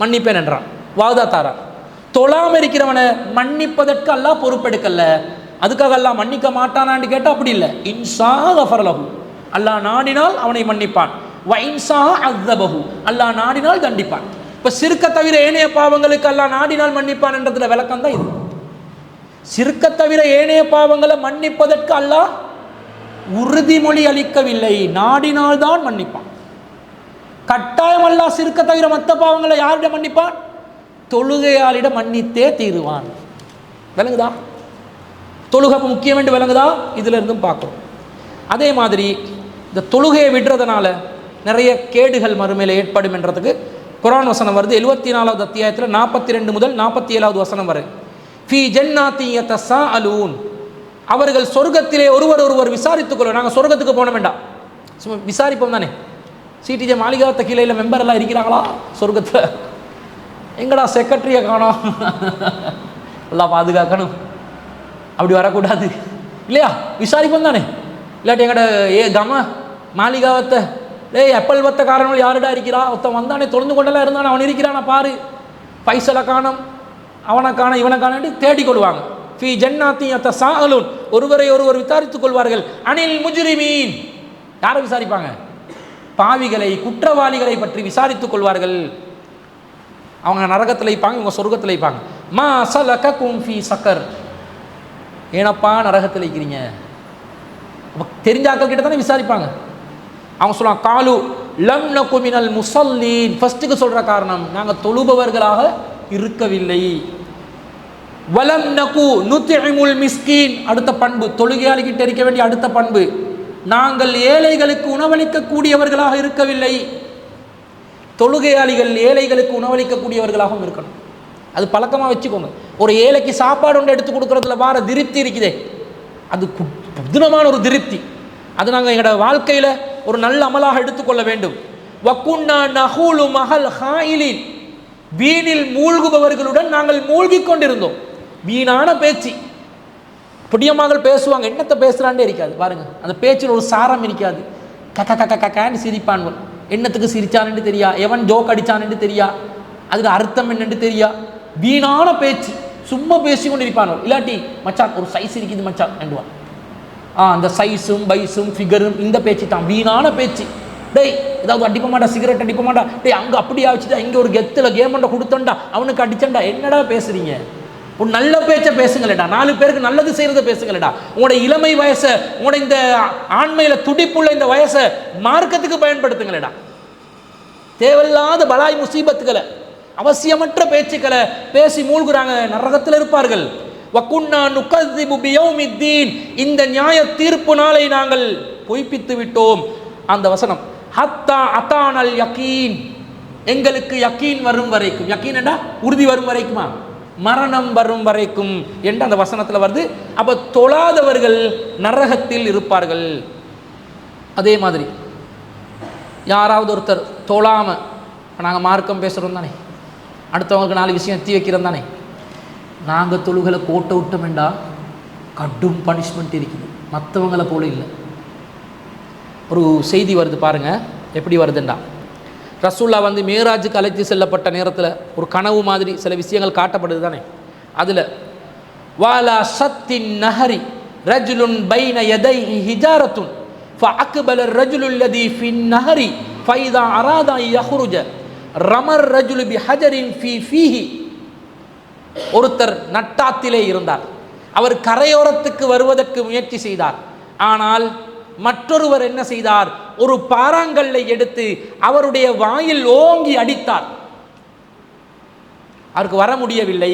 மன்னிப்பேன் என்றான், வாதா தாரா. தொழாமல் இருக்கிறவனை மன்னிப்பதற்கு அல்லாஹ் பொறுப்பெடுக்கல, அதுக்காக அல்லாஹ் மன்னிக்க மாட்டானான்னு கேட்டால் அப்படி இல்லை. இன்சா கஃபர லஹு, அல்லாஹ் நாடினால் அவனை மன்னிப்பான். வ இன்சா அஸ்தபஹு, அல்லாஹ் நாடினால் தண்டிப்பான். இப்போ சிறுக்க தவிர ஏனைய பாவங்களுக்கு அல்லாஹ் நாடினால் மன்னிப்பான் என்றதுல விளக்கம் தான் இது. சிறுக்க தவிர ஏனைய பாவங்களை மன்னிப்பதற்கு அல்லாஹ் உறுதிமொழி அளிக்கவில்லை, நாடினால் தான் மன்னிப்பான். கட்டாயம் அல்லாஹ் சிறுக்க தவிர மற்ற பாவங்களை யாரிடம் மன்னிப்பான், தொழுகையாளிடம் மன்னித்தே தீருவான். விளங்குதா? தொழுகை முக்கியம் என்று விளங்குதா? இதுல இருந்தும் பார்க்கிறோம். அதே மாதிரி இந்த தொழுகையை விடுறதுனால நிறைய கேடுகள் மறுமையில் ஏற்படும் என்றதுக்கு குர்ஆன் வசனம் வருது. 74வது அத்தியாயத்தில் 42 முதல் 47வது வசனம் வரை. ஃபீ ஜன்னாத்தி யதஸாஅலூன், அவர்கள் சொர்க்கத்திலே ஒருவர் விசாரித்துக் கொள்ளும். நாங்கள் சொர்க்கத்துக்கு போன வேண்டாம், சும்மா விசாரிப்போம் தானே. சிடிஜே மாளிகாத்த கீழே மெம்பர் எல்லாம் இருக்கிறாங்களா சொர்க்கத்தில்? எங்கடா செக்ரட்டரியை காணோம், எல்லாம் பாதுகாக்கணும், அப்படி வரக்கூடாது இல்லையா? விசாரிப்போம் தானே. இல்லாட்டி எங்கட கம மாளிகாவத்தை எப்பல் வத்த காரணங்கள் யாருடா இருக்கிறா, ஒருத்தன் வந்தானே தொழுந்து கொண்டெல்லாம் இருந்தானே, அவன் இருக்கிறான பாரு, பைசலை காணும், அவனை காண இவனை காணி தேடிக்கொள்வாங்க. ஃபீ ஜன்னாத்தி யதஸாஅலூன், ஒருவர் விசாரித்துக் கொள்வார்கள். அனில் முஜ்ரிமீன், யாரை விசாரிப்பாங்க? பாவிகளை, குற்றவாளிகளை பற்றி விசாரித்துக் கொள்வார்கள். அவங்க நரகத்தில் வைப்பாங்க, இவங்க சொர்க்கத்தில் வைப்பாங்க. மா ஸலககும் ஃபீ ஸகர், ஏனப்பா நரகத்தில் வைக்கிறீங்க? தெரிஞ்சாக்கள் கிட்ட தானே விசாரிப்பாங்க. அவங்க சொல்லுவாங்க, காலு லம் நகு மினல் முஸல்லீன், ஃபர்ஸ்ட்டுக்கு சொல்கிற காரணம் நாங்கள் தொழுபவர்களாக இருக்கவில்லை. வலம் நகு நுத்இமுல் மிஸ்கீன், அடுத்த பண்பு, தொழுகையாளிகிட்ட இருக்க வேண்டிய அடுத்த பண்பு, நாங்கள் ஏழைகளுக்கு உணவளிக்கக்கூடியவர்களாக இருக்கவில்லை. தொழுகையாளிகள் ஏழைகளுக்கு உணவளிக்கக்கூடியவர்களாகவும் இருக்கணும். அது பழக்கமாக வச்சுக்கோங்க. ஒரு ஏழைக்கு சாப்பாடு ஒன்று எடுத்து கொடுக்குறதுல வார திருப்தி இருக்குதே, அது புதுனமான ஒரு திருப்தி. அது நாங்கள் எங்களோட வாழ்க்கையில் ஒரு நல்ல அமலாக எடுத்துக்கொள்ள வேண்டும். வக்குன்னா நஹூலு மஹல் ஹாயிலின், வீணில் மூழ்குபவர்களுடன் நாங்கள் மூழ்கி கொண்டிருந்தோம். வீணான பேச்சு, புடியமாக பேசுவாங்க, என்னத்தை பேசுகிறாண்டே இருக்காது பாருங்க, அந்த பேச்சில் ஒரு சாரம் இருக்காது. கக்க கக்க கக்கான்னு சிரிப்பான்வன், என்னத்துக்கு சிரிச்சான்னு தெரியா, எவன் ஜோக் அடிச்சான்னு தெரியா, அதுக்கு அர்த்தம் என்னன்னு தெரியா, வீணான பேச்சு, சும்மா பேசி கொண்டு இருப்பான். இல்லாட்டி மச்சான் ஒரு சைஸ் இருக்குது மச்சான் என்றுவான். அந்த சைஸும் பைஸும் ஃபிகரும் இந்த பேச்சு தான், வீணான பேச்சு. டேய் ஏதாவது அடிப்ப மாட்டா, சிகரெட் அடிப்ப மாட்டா, டேய் அங்கே அப்படியே வச்சுட்டா, இங்கே ஒரு கெத்தில் கேமண்டை கொடுத்தண்டா, அவனுக்கு அடிச்சண்டா, என்னடா பேசுறீங்க? ஒரு நல்ல பேச்சை பேசுங்களேடா, 4 பேருக்கு நல்லது செய்யறத பேசுங்களேடா. உங்களோட இளமை வயசை, உங்களோட இந்த ஆண்மையில துடிப்புள்ள இந்த வயசை மார்க்கத்துக்கு பயன்படுத்துங்களேடா. தேவையில்லாத பலாய் முசீபத்துக்களை, அவசியமற்ற பேச்சுக்களை பேசி மூழ்குறாங்க, நரகத்தில் இருப்பார்கள். வகுன்னா நுகஸிபு பியௌமித்தீன், இந்த நியாய தீர்ப்பு நாளை நாங்கள் பொய்ப்பித்து விட்டோம். அந்த வசனம் ஹத்தா அதானல் யகீன், எங்களுக்கு யகீன் வரும் வரைக்கும், யகீன் என்றா உறுதி வரும் வரைக்குமா, மரணம் வரும் வரைக்கும் என்று அந்த வசனத்தில் வருது. அப்போ தொழாதவர்கள் நரகத்தில் இருப்பார்கள். அதே மாதிரி யாராவது ஒருத்தர் தொழாமல், நாங்கள் மார்க்கம் பேசுகிறோம் தானே, அடுத்தவங்களுக்கு 4 விஷயம் எத்தி வைக்கிறோம் தானே, நாங்கள் தொழுகளை கோட்டை விட்டோம்டா கடும் பனிஷ்மெண்ட் இருக்குது, மற்றவங்களை போல இல்லை. ஒரு செய்தி வருது பாருங்கள், எப்படி வருதுண்டா, ரசூல்லா வந்து மேராஜுக்கு அழைத்து செல்லப்பட்ட நேரத்தில் ஒரு கனவு மாதிரி சில விஷயங்கள் காட்டப்படுது தானே. அதில் வாலா சத்தின் நஹரி ரஜுலுன் பைன யதைஹி ஹிஜாரத்துன் ஃபஅக்பல الرجل الذي في النهر فإذا أراد أن يخرج رمى الرجل بحجر في فيه. ஒருத்தர் நட்டாத்திலே இருந்தார், அவர் கரையோரத்துக்கு வருவதற்கு முயற்சி செய்தார். ஆனால் மற்றொருவர் என்ன செய்தார், ஒரு பாறாங்கல்லை எடுத்து அவருடைய வாயில் ஓங்கி அடித்தார். அவருக்கு வர முடியவில்லை.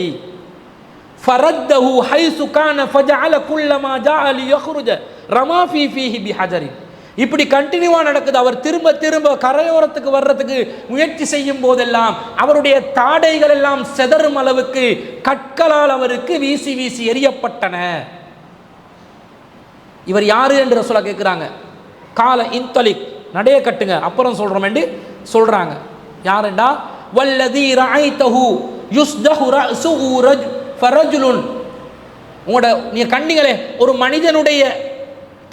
ஃபரத்தஹு ஹைசு கான ஃபஜஅல குல்லமா ஜாஅ லியخرج ரமா ஃபீஹி பிஹஜரின். இப்படி கண்டினியூவா நடக்குது. அவர் திரும்ப திரும்ப கரையோரத்துக்கு வர்றதுக்கு முயற்சி செய்யும் போதெல்லாம் அவருடைய தாடைகள் எல்லாம் செதறும் அளவுக்கு கற்களால் அவருக்கு வீசி வீசி எரியப்பட்டன. இவர் யாரு என்று ரசூலா கேட்குறாங்க. கால இன்தலிக், நடைய கட்டுங்க, அப்புறம் சொல்றோம் என்று சொல்றாங்க. யாருண்டா வல்லதி ரஐதஹு யுஸ்தஹு ரஸுஹு ஃபரஜுலுன். உங்களோட நீங்க கண்டீங்களே, ஒரு மனிதனுடைய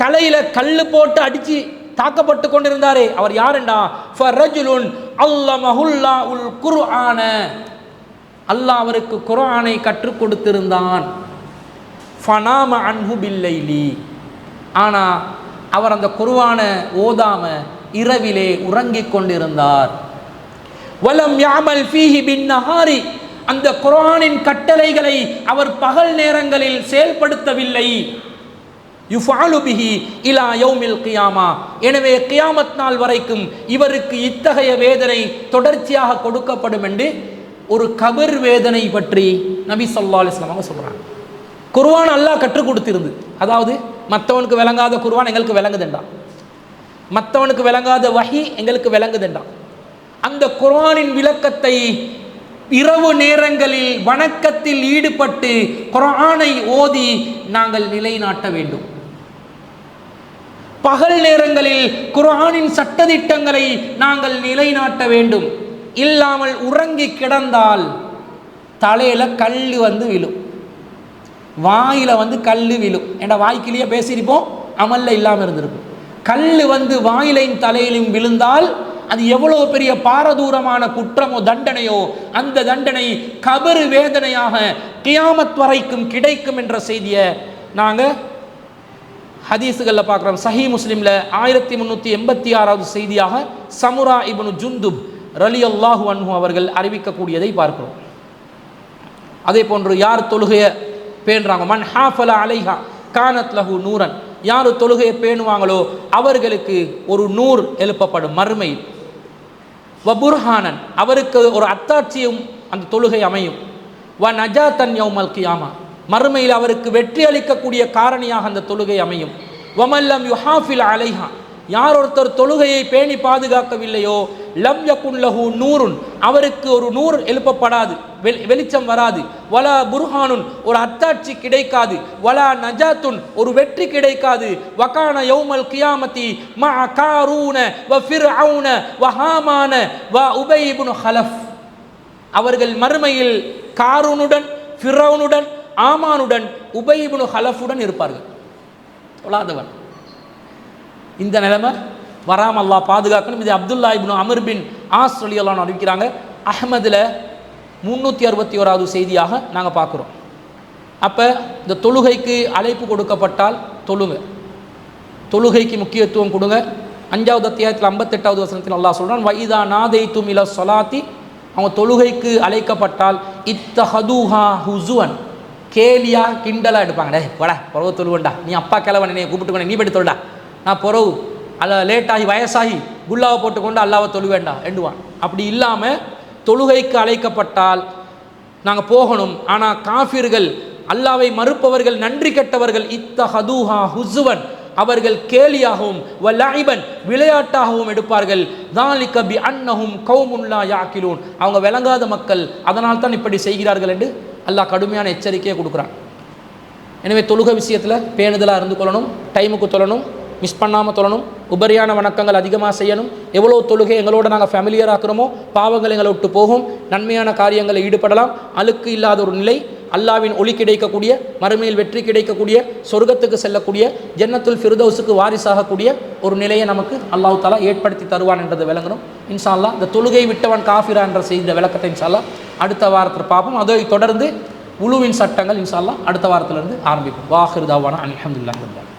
தலையில கல்லு போட்டு அடிச்சு தாக்கப்பட்டு கொண்டிருந்தாரே, அவர் யாருண்டா ஃபரஜுலுன் அல்லமஹுல்லாஹுல் குர்ஆன, அல்லாஹ் அவருக்கு குர்ஆனை கற்றுக் கொடுத்திருந்தான். ஃபனாம அன்ஹு பில்லைலி, ஆனால் அவர் அந்த குர்ஆனை ஓதாம இரவிலே உறங்கிக் கொண்டிருந்தார். வலம் யாமல் ஃபீஹி பின்னஹாரி, அந்த குர்ஆனின் கட்டளைகளை அவர் பகல் நேரங்களில் செயல்படுத்தவில்லை. யுஃபாலு பிஹி இலா யௌமில் கியாமா, எனவே கியாமத் நாள் வரைக்கும் இவருக்கு இத்தகைய வேதனை தொடர்ச்சியாக கொடுக்கப்படும் என்று ஒரு கபர் வேதனை பற்றி நபி ஸல்லல்லாஹு அலைஹி வஸல்லம் அவங்க சொல்றாங்க. குர்ஆன் அல்லாஹ் கற்றுக் கொடுத்திருந்து, அதாவது மற்றவனுக்கு விளங்காத குர்ஆன் எங்களுக்கு விளங்குதுண்டா, மற்றவனுக்கு விளங்காத வஹி எங்களுக்கு விளங்குதுண்டா. அந்த குர்ஆனின் விளக்கத்தை இரவு நேரங்களில் வணக்கத்தில் ஈடுபட்டு குர்ஆனை ஓதி நாங்கள் நிலைநாட்ட வேண்டும். பகல் நேரங்களில் குர்ஆனின் சட்டதிட்டங்களை நாங்கள் நிலைநாட்ட வேண்டும். இல்லாமல் உறங்கி கிடந்தால் தலையில கல்லு வந்து விழும், வாயில வந்து கல்லு விழும். ஏன்னா வாய்க்கிலேயே பேசியிருப்போம், அமல்ல இல்லாமல் இருந்திருக்கும். கல்லு வந்து வாயிலையும் தலையிலும் விழுந்தால் அது எவ்வளவு பெரிய பாரதூரமான குற்றமோ தண்டனையோ, அந்த தண்டனை கபரு வேதனையாக கியாமத் வரைக்கும் கிடைக்கும் என்ற செய்தியை நாங்கள் ஹதீஸுகளில் பார்க்குறோம். சஹீஹ் முஸ்லிம்ல 1386வது செய்தியாக சமுரா இப்னு ஜுந்துப் ரலியல்லாஹு அன்ஹு அவர்கள் அறிவிக்கக்கூடியதை பார்க்கிறோம். அதே போன்று யார் தொழுகையை பேணுறாங்க, மன் ஹாஃபல அலைஹா கானத் லஹு நூரன், யார் தொழுகையை பேணுவாங்களோ அவர்களுக்கு ஒரு நூர் எழுப்பப்படும் மறுமை. வ புர்ஹானன், அவருக்கு ஒரு அத்தாட்சியும் அந்த தொழுகை அமையும். வ நஜாத்தன் யௌமல் கியாமா, மறுமையில் அவருக்கு வெற்றி அளிக்கக்கூடிய காரணியாக அந்த தொழுகை அமையும். வமல்லம் யுஹாஃபில் அலைஹா, யார் ஒருத்தர் தொழுகையை பேணி பாதுகாக்கவில்லையோ லம் யகுன் லஹு நூருன், அவருக்கு ஒரு நூர் எழுப்பப்படாது, வெளிச்சம் வராது. வலா புர்ஹானுன், ஒரு அத்தாட்சி கிடைக்காது. வலா நஜாத்துன், ஒரு வெற்றி கிடைக்காது. வகான யௌமல் கியாமத்தி மஅ காரூன வ ஃபிர்அவுன வ ஹாமான வ உபை இப்னு ஹலஃப், அவர்கள் மறுமையில் காரூனுடன், ஃபிர்அவுனுடன், ஆமானுடன், உபை இப்னு ஹலஃபுடன் இருப்பார்கள். தொழாதவன். இந்த நிலைமை வராமல் அல்லாஹ் பாதுகாக்கணும். இது அப்துல்லா இப்னு அம்ர் பின் ஆஸ் ரலியல்லாஹு அன்ஹு அறிவிக்கிறாங்க. அஹ்மதில் 361வது செய்தியாக நாங்கள் பார்க்குறோம். அப்போ இந்த தொழுகைக்கு அழைப்பு கொடுக்கப்பட்டால் தொழுங்க, தொழுகைக்கு முக்கியத்துவம் கொடுங்க. 5வது அத்தியாயத்தில் 58வது வசனத்தில் அல்லாஹ் சொல்கிறான், வைதா நாதைத்தும் இல சொலாத்தி, அவங்க தொழுகைக்கு அழைக்கப்பட்டால் இத்தஹதுஹா ஹுசுவன், கேலியா கிண்டலாக எடுப்பாங்க. டே போடா புறவு தொழுவண்டா, நீ அப்பா கிழவன் என்னை கூப்பிட்டு நீ போய்ட்டு தொழுடா, நான் புறவு அல்ல லேட்டாகி வயசாகி குல்லாவை போட்டுக்கொண்டு அல்லாவை தொழுவேண்டா எண்டுவான். அப்படி இல்லாமல் தொழுகைக்கு அழைக்கப்பட்டால் நாங்கள் போகணும். ஆனால் காஃபிர்கள் அல்லாவை மறுப்பவர்கள் நன்றி கெட்டவர்கள் இத்தஹதுஹா ஹுஸ்வன், அவர்கள் கேலியாகவும் வலைபன் விளையாட்டாகவும் எடுப்பார்கள். தாலிக பி அன்னஹும் கௌமுன் லா யாக்கிலூன், அவங்க விளங்காத மக்கள், அதனால் தான் இப்படி செய்கிறார்கள் என்று அல்லாஹ் கடுமையான எச்சரிக்கையை கொடுக்குறான். எனவே தொழுகை விஷயத்தில் பேணுதலாக இருந்து கொள்ளணும், டைமுக்கு தொழணும், மிஸ் பண்ணாமல் தொழணும், உபரியான வணக்கங்கள் அதிகமாக செய்யணும். எவ்வளோ தொழுகை எங்களோட நாங்கள் ஃபேமிலியர் ஆக்குறோமோ பாவங்கள் எங்களை விட்டு போகும், நன்மையான காரியங்களில் ஈடுபடலாம். அழுக்கு இல்லாத ஒரு நிலை, அல்லாவின் ஒளி கிடைக்கக்கூடிய, மறுமையில் வெற்றி கிடைக்கக்கூடிய, சொர்க்கத்துக்கு செல்லக்கூடிய, ஜன்னத்துல் ஃபிர்தௌஸுக்கு வாரிசாகக்கூடிய ஒரு நிலையை நமக்கு அல்லாஹ் தஆலா ஏற்படுத்தி தருவான் என்றதை விளங்கணும். இன்ஷா அல்லாஹ் இந்த தொழுகை விட்டவன் காஃபிரா என்ற செய்த விளக்கத்தை இன்ஷா அல்லாஹ் அடுத்த வாரத்தில் பார்ப்போம். அதை தொடர்ந்து உலுவின் சட்டங்கள் இன்ஷா அல்லாஹ் அடுத்த வாரத்திலிருந்து ஆரம்பிப்போம். வாஹிர் தாவானா அல்ஹம்துலில்லாஹ்.